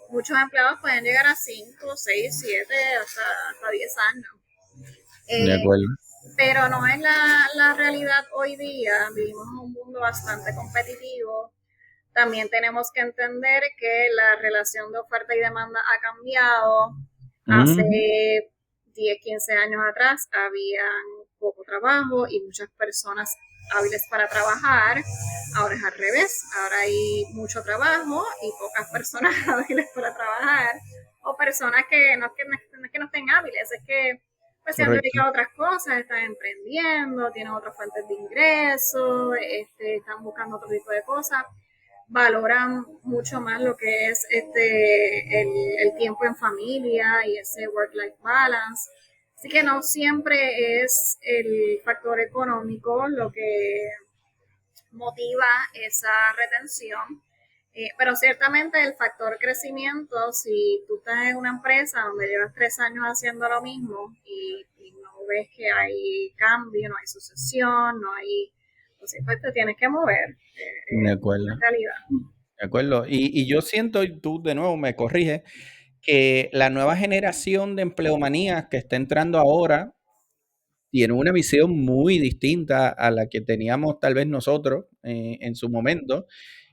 Muchos empleados pueden llegar a 5, 6, 7, hasta 10 años. De Eh, acuerdo. pero no es la realidad hoy día. Vivimos en un mundo bastante competitivo. También tenemos que entender que la relación de oferta y demanda ha cambiado. Hace Ujú. 10, 15 años atrás había poco trabajo y muchas personas hábiles para trabajar. Ahora es al revés. Ahora hay mucho trabajo y pocas personas hábiles para trabajar. O personas que no estén hábiles, es que pues se han Correcto. dedicado a otras cosas, están emprendiendo, tienen otras fuentes de ingresos, están buscando otro tipo de cosas, valoran mucho más lo que es el tiempo en familia y ese work-life balance. Así que no siempre es el factor económico lo que motiva esa retención, pero ciertamente el factor crecimiento, si tú estás en una empresa donde llevas 3 años haciendo lo mismo y no ves que hay cambio, no hay sucesión, no hay, pues te tienes que mover, De es la acuerdo. realidad. De acuerdo. Y yo siento, y tú de nuevo me corriges, que la nueva generación de empleomanías que está entrando ahora tiene una visión muy distinta a la que teníamos tal vez nosotros en su momento.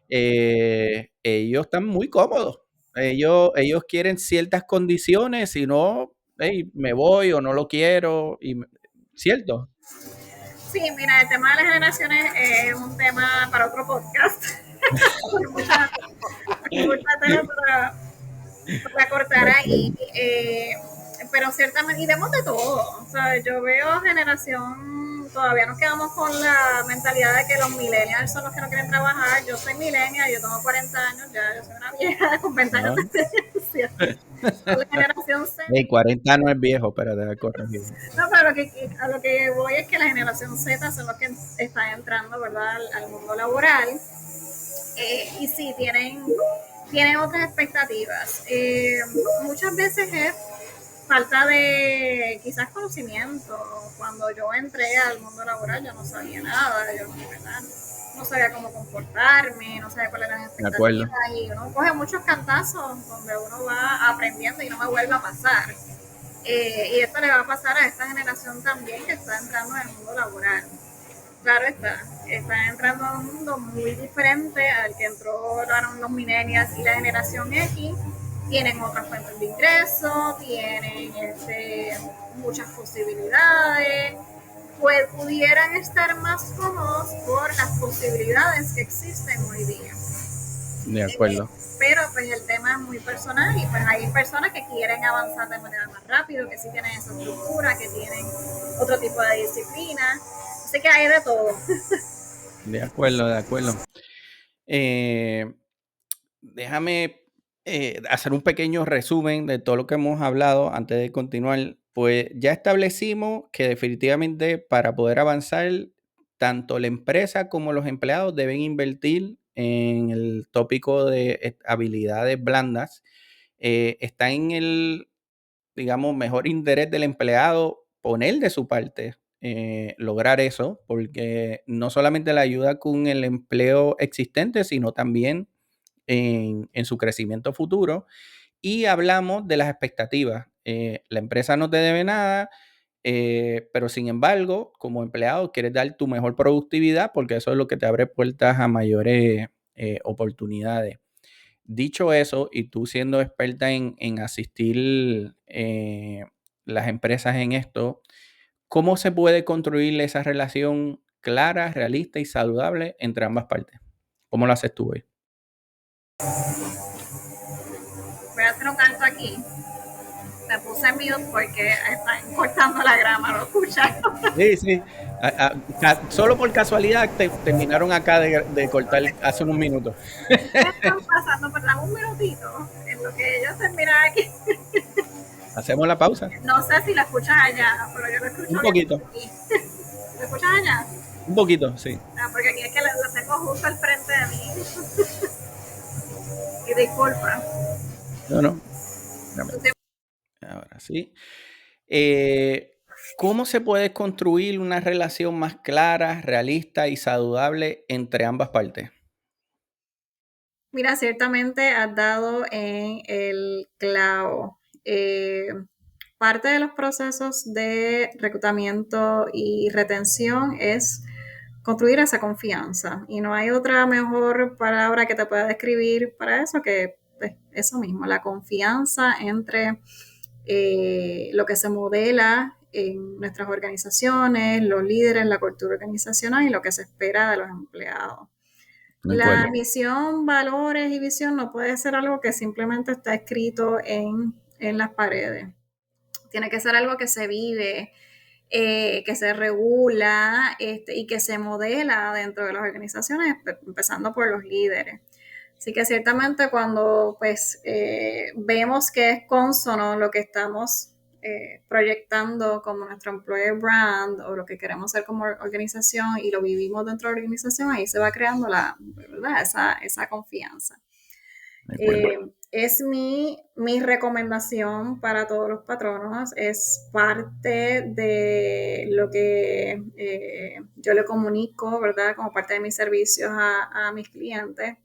Ellos están muy cómodos. Ellos quieren ciertas condiciones, si no, hey, me voy o no lo quiero. ¿Cierto? Sí, mira, el tema de las generaciones es un tema para otro podcast. Hay mucha tela para cortar De ahí, acuerdo. pero ciertamente, y vemos de todo, o sea, yo veo generación, todavía nos quedamos con la mentalidad de que los millennials son los que no quieren trabajar. Yo soy millennial, yo tengo 40 años, ya yo soy una vieja con 20 años Ah. de experiencia. La generación Z, Hey, 40 no es viejo, pero debe corregir. no, pero a lo que voy es que la generación Z son los que están entrando, ¿verdad?, al mundo laboral, y sí, tienen otras expectativas. Muchas veces es falta de quizás conocimiento. Cuando yo entré al mundo laboral yo no sabía nada, yo ¿verdad? No sabía cómo comportarme, no sabía cuáles eran las De acuerdo. expectativas y uno coge muchos cantazos donde uno va aprendiendo y no me vuelve a pasar. Y esto le va a pasar a esta generación también que está entrando en el mundo laboral. Claro están entrando a un mundo muy diferente al que entraron los millennials y la generación X. Tienen otras fuentes de ingreso, tienen muchas posibilidades, pues pudieran estar más cómodos por las posibilidades que existen hoy día. De acuerdo. Pero pues el tema es muy personal y pues hay personas que quieren avanzar de manera más rápido, que sí tienen esa estructura, que tienen otro tipo de disciplina. Así que hay de todo. De acuerdo, de acuerdo. Déjame hacer un pequeño resumen de todo lo que hemos hablado antes de continuar. Pues ya establecimos que definitivamente para poder avanzar, tanto la empresa como los empleados deben invertir en el tópico de habilidades blandas. Está en el, digamos, mejor interés del empleado poner de su parte, lograr eso, porque no solamente le ayuda con el empleo existente, sino también en su crecimiento futuro. Y hablamos de las expectativas. La empresa no te debe nada, pero sin embargo, como empleado, quieres dar tu mejor productividad porque eso es lo que te abre puertas a mayores oportunidades. Dicho eso, y tú siendo experta en asistir las empresas en esto, ¿cómo se puede construir esa relación clara, realista y saludable entre ambas partes? ¿Cómo lo haces tú hoy? Voy a hacer un canto aquí. Me puse mute porque están cortando la grama, ¿lo escucharon? Sí, sí. Solo por casualidad terminaron acá de cortar hace unos minutos. ¿Qué están pasando? Perdón, un minutito en lo que ellos terminan aquí. Hacemos la pausa. No sé si la escuchas allá, pero yo lo Un escucho bien poquito. aquí. ¿Me escuchas allá? Un poquito, sí. Ah, porque aquí es que la tengo justo al frente de mí. Y disculpa. No, no. Espérame. Ahora sí. Eh, ¿Cómo se puede construir una relación más clara, realista y saludable entre ambas partes? Mira, ciertamente has dado en el clavo. Parte de los procesos de reclutamiento y retención es construir esa confianza. Y no hay otra mejor palabra que te pueda describir para eso que pues, eso mismo, la confianza entre lo que se modela en nuestras organizaciones, los líderes, la cultura organizacional y lo que se espera de los empleados. De La acuerdo. misión, valores y visión no puede ser algo que simplemente está escrito en las paredes. Tiene que ser algo que se vive, que se regula y que se modela dentro de las organizaciones, empezando por los líderes. Así que ciertamente cuando pues vemos que es consono lo que estamos proyectando como nuestro employer brand o lo que queremos ser como organización y lo vivimos dentro de la organización, ahí se va creando ¿verdad? Esa confianza. De acuerdo. Es mi recomendación para todos los patronos, es parte de lo que yo le comunico, ¿verdad? Como parte de mis servicios a mis clientes,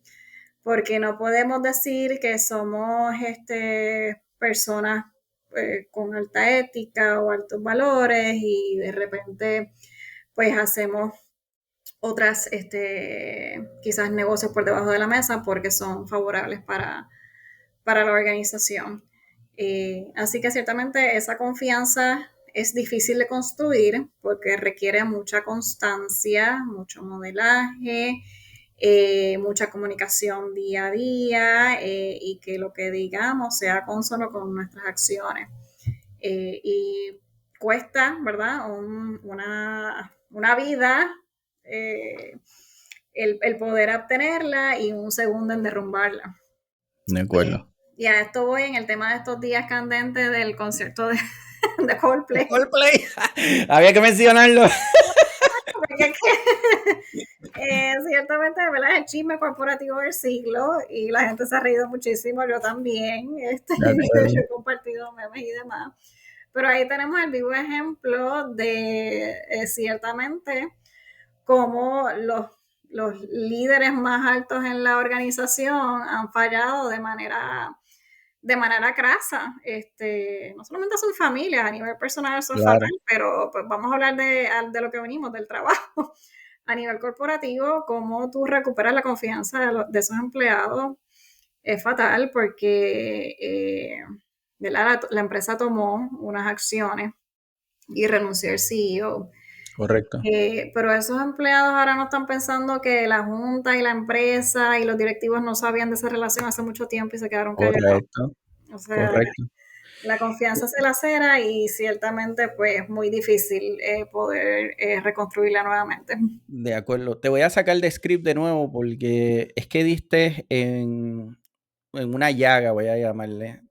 porque no podemos decir que somos personas con alta ética o altos valores y de repente pues hacemos otras quizás negocios por debajo de la mesa porque son favorables para la organización. Así que ciertamente esa confianza es difícil de construir porque requiere mucha constancia, mucho modelaje, mucha comunicación día a día y que lo que digamos sea consono con nuestras acciones. Y cuesta, ¿verdad? Una vida el poder obtenerla y un segundo en derrumbarla. De acuerdo. Y a esto voy en el tema de estos días candentes del concierto de Coldplay. Coldplay. Había que mencionarlo. Porque es que, ciertamente, ¿verdad? Es el chisme corporativo del siglo y la gente se ha reído muchísimo, yo también. De Yo acuerdo. he compartido memes y demás. Pero ahí tenemos el vivo ejemplo de ciertamente cómo los líderes más altos en la organización han fallado de manera crasa, no solamente a sus familias, a nivel personal eso es fatal, Claro. pero pues vamos a hablar de lo que venimos, del trabajo. A nivel corporativo, cómo tú recuperas la confianza de esos empleados es fatal porque la empresa tomó unas acciones y renunció el CEO. Correcto. Pero esos empleados ahora no están pensando que la junta y la empresa y los directivos no sabían de esa relación hace mucho tiempo y se quedaron callados. Correcto. O sea, Correcto. la confianza se lacera y ciertamente pues es muy difícil poder reconstruirla nuevamente. De acuerdo. Te voy a sacar de script de nuevo porque es que diste en una llaga, voy a llamarle,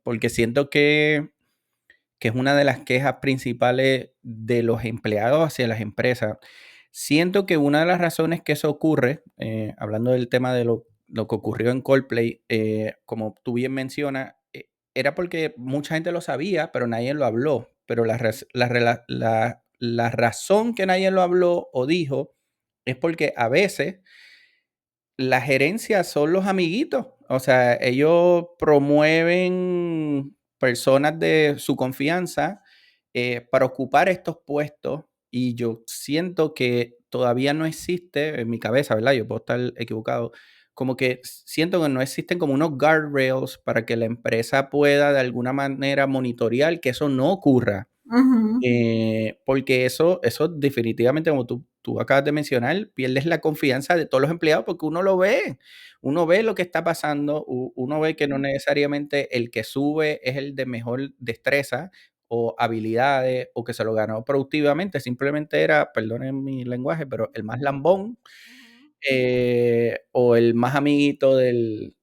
porque siento que es una de las quejas principales de los empleados hacia las empresas. Siento que una de las razones que eso ocurre, hablando del tema de lo que ocurrió en Coldplay, como tú bien mencionas, era porque mucha gente lo sabía, pero nadie lo habló. Pero la razón que nadie lo habló o dijo es porque a veces la gerencia son los amiguitos. O sea, ellos promueven personas de su confianza para ocupar estos puestos y yo siento que todavía no existe en mi cabeza, ¿verdad? Yo puedo estar equivocado. Como que siento que no existen como unos guardrails para que la empresa pueda de alguna manera monitorear que eso no ocurra. Ujú. Porque eso definitivamente, como tú acabas de mencionar, pierdes la confianza de todos los empleados porque uno ve lo que está pasando, uno ve que no necesariamente el que sube es el de mejor destreza o habilidades o que se lo ganó productivamente, simplemente era, perdonen mi lenguaje, pero el más lambón Ujú. o el más amiguito del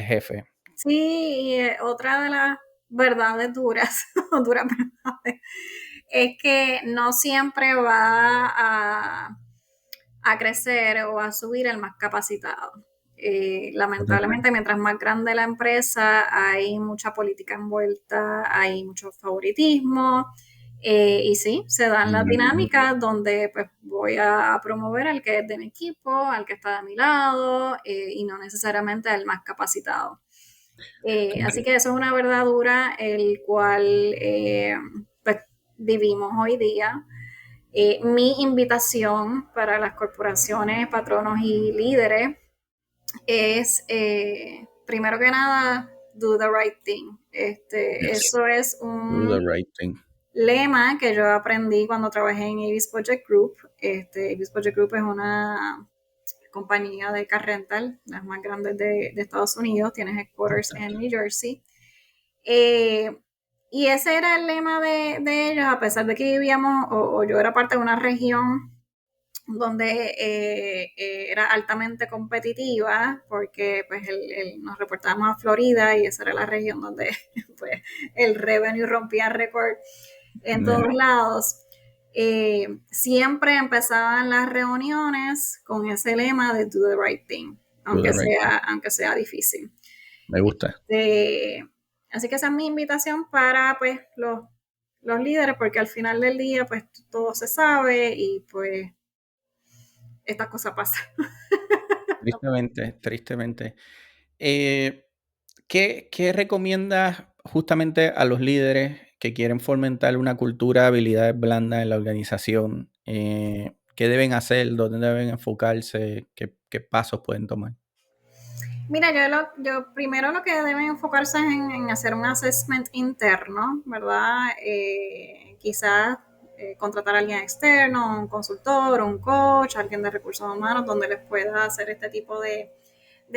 jefe. Sí, y otra de las verdades duras, duras verdades, es que no siempre va a crecer o a subir el más capacitado. Lamentablemente, mientras más grande la empresa, hay mucha política envuelta, hay mucho favoritismo. Y sí, se dan las Mm, dinámicas donde pues voy a promover al que es de mi equipo, al que está de mi lado, y no necesariamente al más capacitado. Así ok. que eso es una verdad dura, el cual pues, vivimos hoy día. Mi invitación para las corporaciones, patronos y líderes es, primero que nada, do the right thing. Yes, Eso es do un the right thing. lema que yo aprendí cuando trabajé en Avis Project Group. Avis Project Group es una compañía de car rental, las más grandes de Estados Unidos, tiene headquarters en New Jersey. Eh, y ese era el lema de ellos, a pesar de que vivíamos, o yo era parte de una región donde era altamente competitiva, porque pues nos reportábamos a Florida y esa era la región donde pues, el revenue rompía récord en Yeah, todos lados. Siempre empezaban las reuniones con ese lema de do the right thing, do the right thing. aunque sea difícil. Me gusta. Este, Así que esa es mi invitación para pues los líderes, porque al final del día pues todo se sabe y pues esta cosa pasa. Tristemente, tristemente. Eh, ¿qué recomiendas justamente a los líderes que quieren fomentar una cultura de habilidades blandas en la organización? ¿Qué deben hacer? ¿Dónde deben enfocarse? ¿Qué pasos pueden tomar? Mira, yo primero lo que deben enfocarse es en hacer un assessment interno, ¿verdad? Quizás contratar a alguien externo, un consultor, un coach, alguien de recursos humanos, donde les pueda hacer este tipo de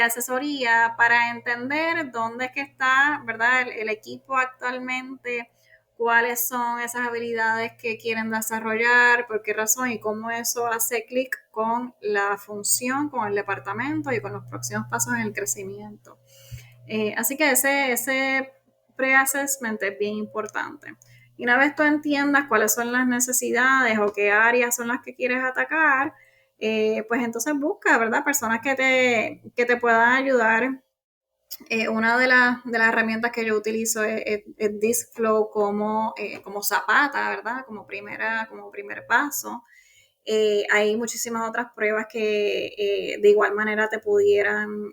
asesoría para entender dónde es que está, ¿verdad? El equipo actualmente, cuáles son esas habilidades que quieren desarrollar, por qué razón y cómo eso hace clic con la función, con el departamento y con los próximos pasos en el crecimiento. Así que ese pre-assessment es bien importante. Y una vez tú entiendas cuáles son las necesidades o qué áreas son las que quieres atacar, pues entonces busca, ¿verdad? Personas que te puedan ayudar. Una de las herramientas que yo utilizo es Discflow como zapata, ¿verdad? Como primer paso. Hay muchísimas otras pruebas que de igual manera te pudieran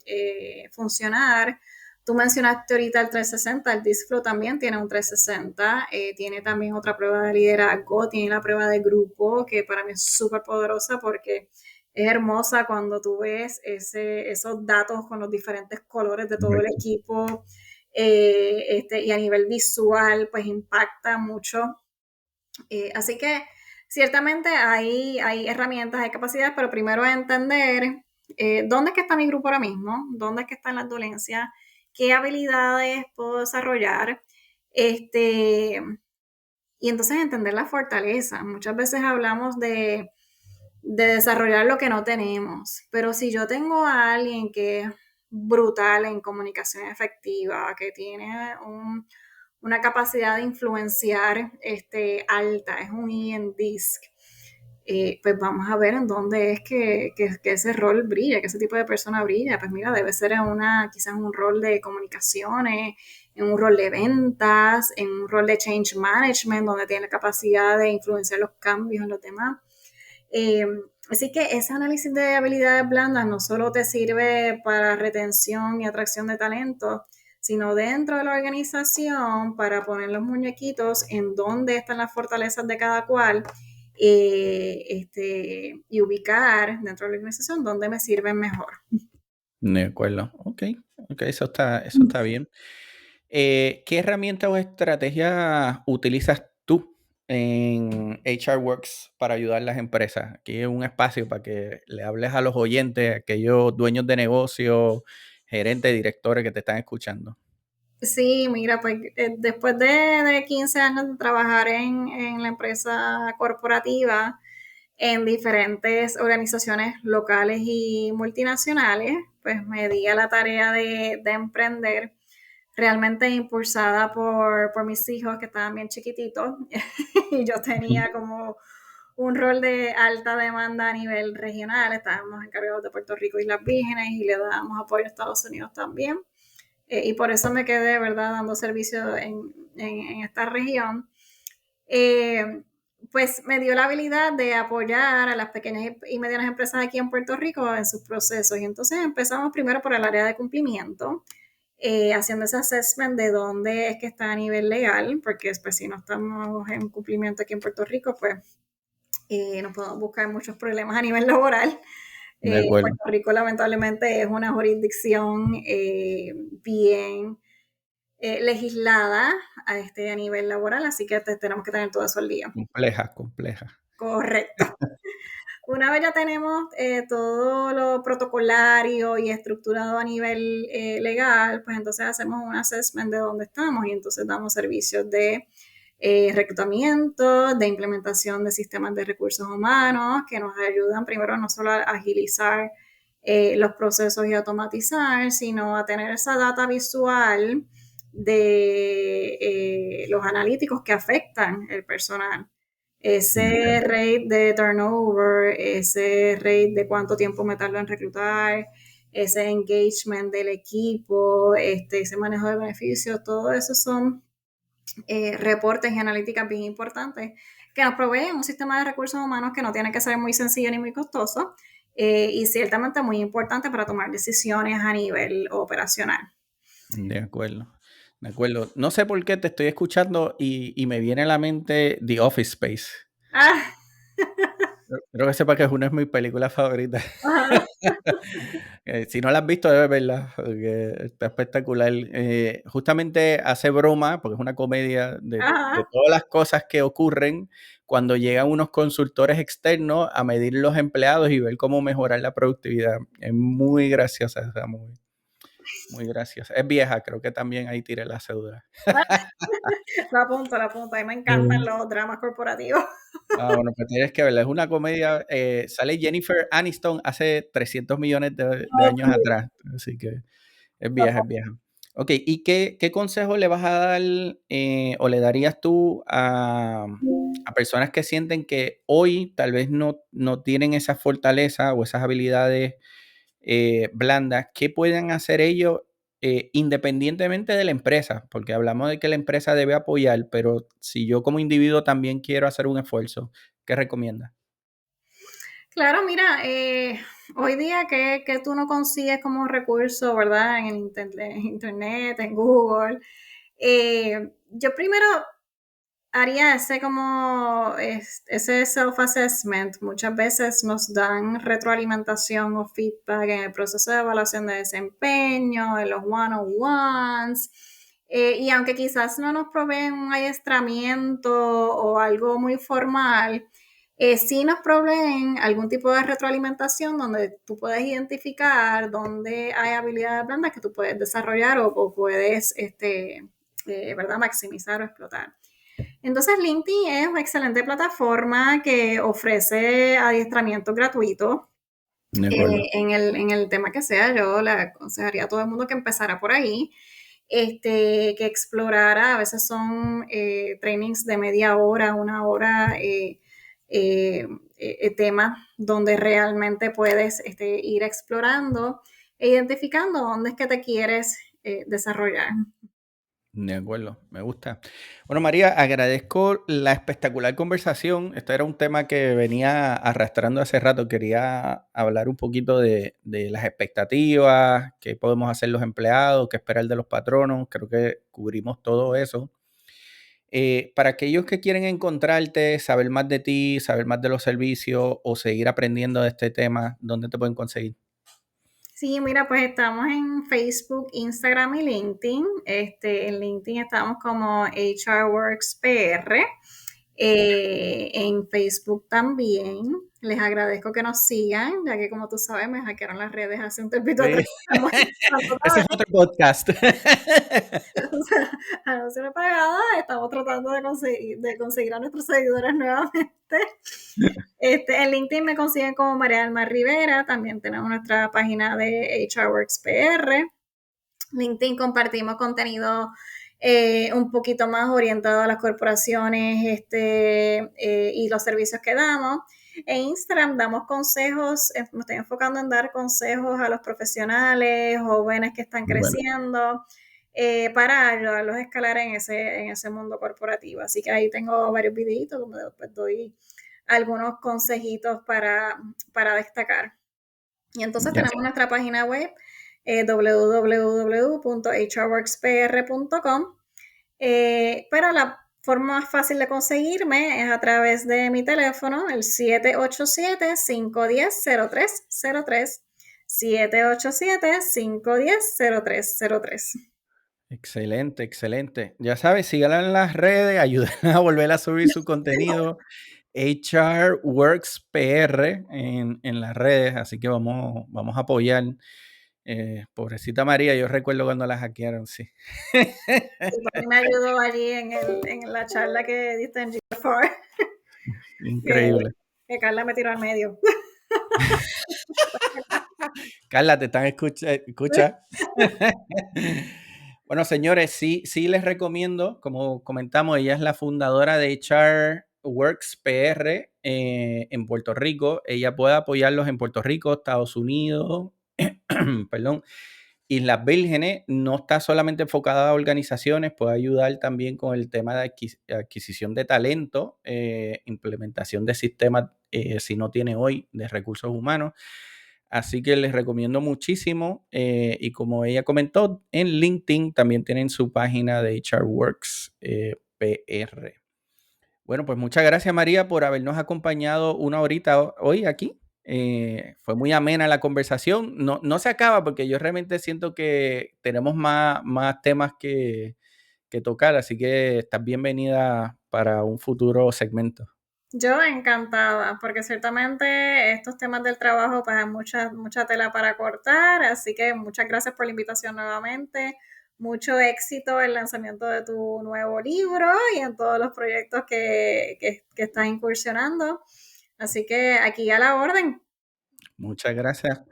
funcionar. Tú mencionaste ahorita el 360, el Discflow también tiene un 360, tiene también otra prueba de liderazgo, tiene la prueba de grupo, que para mí es súper poderosa porque es hermosa cuando tú ves esos datos con los diferentes colores de todo el Correcto. equipo, y a nivel visual, pues impacta mucho. Así que ciertamente hay herramientas, hay capacidades, pero primero entender dónde es que está mi grupo ahora mismo, dónde es que están las dolencias, qué habilidades puedo desarrollar, este, y entonces entender la fortaleza. Muchas veces hablamos de desarrollar lo que no tenemos, pero si yo tengo a alguien que es brutal en comunicación efectiva, que tiene una capacidad de influenciar alta, es un E en DISC, pues vamos a ver en dónde es que ese rol brilla, que ese tipo de persona brilla. Pues mira, debe ser quizás un rol de comunicaciones, en un rol de ventas, en un rol de change management, donde tiene la capacidad de influenciar los cambios en los demás. Eh, Así que ese análisis de habilidades blandas no solo te sirve para retención y atracción de talento, sino dentro de la organización para poner los muñequitos en dónde están las fortalezas de cada cual, y ubicar dentro de la organización dónde me sirven mejor. De acuerdo. Ok, ok, eso está bien. ¿Qué herramientas o estrategias utilizas tú en HR Works para ayudar a las empresas? Aquí es un espacio para que le hables a los oyentes, a aquellos dueños de negocio, gerentes, directores que te están escuchando. Sí, mira, pues después de 15 años de trabajar en la empresa corporativa, en diferentes organizaciones locales y multinacionales, pues me di a la tarea de emprender realmente impulsada por mis hijos que estaban bien chiquititos y yo tenía como un rol de alta demanda a nivel regional, estábamos encargados de Puerto Rico y las Vírgenes y le dábamos apoyo a Estados Unidos también. Y por eso me quedé, ¿verdad?, dando servicio en esta región. Eh, pues me dio la habilidad de apoyar a las pequeñas y medianas empresas aquí en Puerto Rico en sus procesos. Y entonces empezamos primero por el área de cumplimiento, haciendo ese assessment de dónde es que está a nivel legal, porque pues, si no estamos en cumplimiento aquí en Puerto Rico, pues nos podemos buscar muchos problemas a nivel laboral. De acuerdo. Puerto Rico lamentablemente es una jurisdicción bien legislada a nivel laboral, así que tenemos que tener todo eso al día. Compleja, compleja. Correcto. Una vez ya tenemos todo lo protocolario y estructurado a nivel legal, pues entonces hacemos un assessment de dónde estamos y entonces damos servicios de reclutamiento, de implementación de sistemas de recursos humanos que nos ayudan primero no solo a agilizar los procesos y automatizar, sino a tener esa data visual de los analíticos que afectan el personal. Ese rate de turnover, ese rate de cuánto tiempo me tardo en reclutar, ese engagement del equipo, ese manejo de beneficios, todo eso son reportes y analíticas bien importantes que nos proveen un sistema de recursos humanos que no tiene que ser muy sencillo ni muy costoso y ciertamente muy importante para tomar decisiones a nivel operacional. De acuerdo. De acuerdo. No sé por qué te estoy escuchando y me viene a la mente The Office Space. Ah, Creo que sepa que es una de mis películas favoritas. ajá, Si no la has visto, debes verla, porque está espectacular. Justamente hace broma, porque es una comedia de ajá. todas las cosas que ocurren cuando llegan unos consultores externos a medir los empleados y ver cómo mejorar la productividad. Es muy graciosa esa movie. Muy graciosa. Es vieja, creo que también ahí tiré la cédula. La apunto, la apunto. A mí me encantan Mm. los dramas corporativos. Bueno, pues tienes que verla. Es una comedia. Sale Jennifer Aniston hace 300 millones de años atrás. Así que es vieja, es vieja. Ok, ¿y qué consejo le vas a dar o le darías tú a personas que sienten que hoy tal vez no tienen esa fortaleza o esas habilidades blandas? ¿Qué pueden hacer ellos independientemente de la empresa? Porque hablamos de que la empresa debe apoyar, pero si yo como individuo también quiero hacer un esfuerzo, ¿qué recomiendas? Claro, mira, hoy día que tú no consigues como recurso, ¿verdad? En el internet, en Google. Yo primero haría ese self-assessment. Muchas veces nos dan retroalimentación o feedback en el proceso de evaluación de desempeño, en los one-on-ones. Y aunque quizás no nos proveen un adiestramiento o algo muy formal, sí nos proveen algún tipo de retroalimentación donde tú puedes identificar dónde hay habilidades blandas que tú puedes desarrollar o puedes, ¿verdad?, maximizar o explotar. Entonces, LinkedIn es una excelente plataforma que ofrece adiestramiento gratuito De acuerdo. en el tema que sea. Yo le aconsejaría a todo el mundo que empezara por ahí, que explorara. A veces son trainings de media hora, una hora, temas donde realmente puedes ir explorando e identificando dónde es que te quieres desarrollar. De acuerdo, me gusta. Bueno, María, agradezco la espectacular conversación. Este era un tema que venía arrastrando hace rato. Quería hablar un poquito de las expectativas, qué podemos hacer los empleados, qué esperar de los patronos. Creo que cubrimos todo eso. Para aquellos que quieren encontrarte, saber más de ti, saber más de los servicios o seguir aprendiendo de este tema, ¿dónde te pueden conseguir? Sí, mira, pues estamos en Facebook, Instagram y LinkedIn. En LinkedIn estamos como HR Works PR. En Facebook también. Les agradezco que nos sigan, ya que como tú sabes, me hackearon las redes hace un tiempito Sí. atrás. Estamos tratando Ese es otro podcast. o sea, anuncio no pagado, estamos tratando de conseguir a nuestros seguidores nuevamente. En LinkedIn me consiguen como María del Mar Rivera, también tenemos nuestra página de HR Works PR. LinkedIn compartimos contenido un poquito más orientado a las corporaciones y los servicios que damos. En Instagram damos consejos, me estoy enfocando en dar consejos a los profesionales, jóvenes que están Bueno, creciendo, para ayudarlos a escalar en ese mundo corporativo. Así que ahí tengo varios videitos donde pues, doy algunos consejitos para destacar. Y entonces ya tenemos nuestra página web www.hrworkspr.com, pero la forma más fácil de conseguirme es a través de mi teléfono, el 787-510-0303, 787-510-0303. excelente, excelente. Ya sabes, síganla en las redes, ayuden a volver a subir su contenido. HR Works PR en las redes, así que vamos a apoyar. Pobrecita María, yo recuerdo cuando la hackearon, sí. Y también me ayudó allí en la charla que diste en G4, que, Increíble. que Carla me tiró al medio. Carla, te están escucha. Bueno, señores, sí les recomiendo, como comentamos, ella es la fundadora de HR Works PR en Puerto Rico. Ella puede apoyarlos en Puerto Rico, Estados Unidos, perdón, Islas Vírgenes. No está solamente enfocada a organizaciones, puede ayudar también con el tema de adquisición de talento, implementación de sistemas, si no tiene hoy, de recursos humanos. Así que les recomiendo muchísimo. Y como ella comentó, en LinkedIn también tienen su página de HR Works PR. Bueno, pues muchas gracias María por habernos acompañado una horita hoy aquí. Fue muy amena la conversación. No se acaba porque yo realmente siento que tenemos más temas que tocar, así que estás bienvenida para un futuro segmento. Yo encantada, porque ciertamente estos temas del trabajo pues hay mucha tela para cortar, así que muchas gracias por la invitación nuevamente, mucho éxito en el lanzamiento de tu nuevo libro y en todos los proyectos que estás incursionando, así que aquí a la orden. Muchas gracias.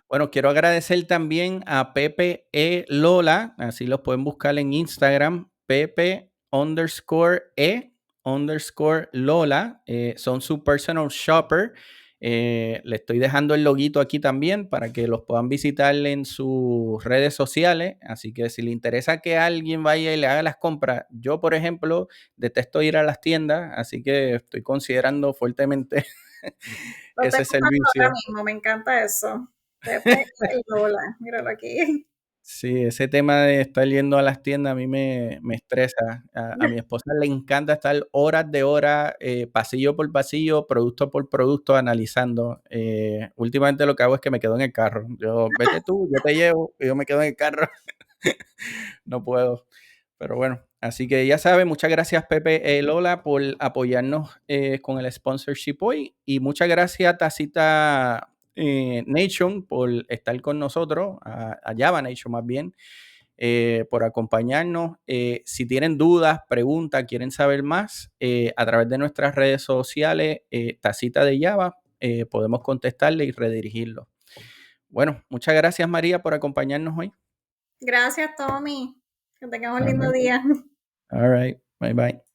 Bueno, quiero agradecer también a Pepe Lola, así los pueden buscar en Instagram, Pepe_E_Lola, son su personal shopper. Le estoy dejando el loguito aquí también para que los puedan visitar en sus redes sociales. Así que si le interesa que alguien vaya y le haga las compras, yo por ejemplo detesto ir a las tiendas, así que estoy considerando fuertemente Lo estoy ese buscando ahora servicio. mismo, me encanta eso. Pepe y Lola, míralo aquí. Sí, ese tema de estar yendo a las tiendas a mí me estresa. A mi esposa le encanta estar horas de horas, pasillo por pasillo, producto por producto, analizando. Últimamente lo que hago es que me quedo en el carro. Yo, vete tú, yo te llevo, y yo me quedo en el carro. No puedo. Pero bueno, así que ya saben, muchas gracias Pepe Lola por apoyarnos con el sponsorship hoy y muchas gracias Tacita Nation por estar con nosotros, a Java Nation más bien, por acompañarnos. Si tienen dudas, preguntas, quieren saber más, a través de nuestras redes sociales, Tacita de Java, podemos contestarle y redirigirlo. Bueno, muchas gracias María por acompañarnos hoy. Gracias, Tommy. Que tengamos un All lindo right. día. All right. Bye bye.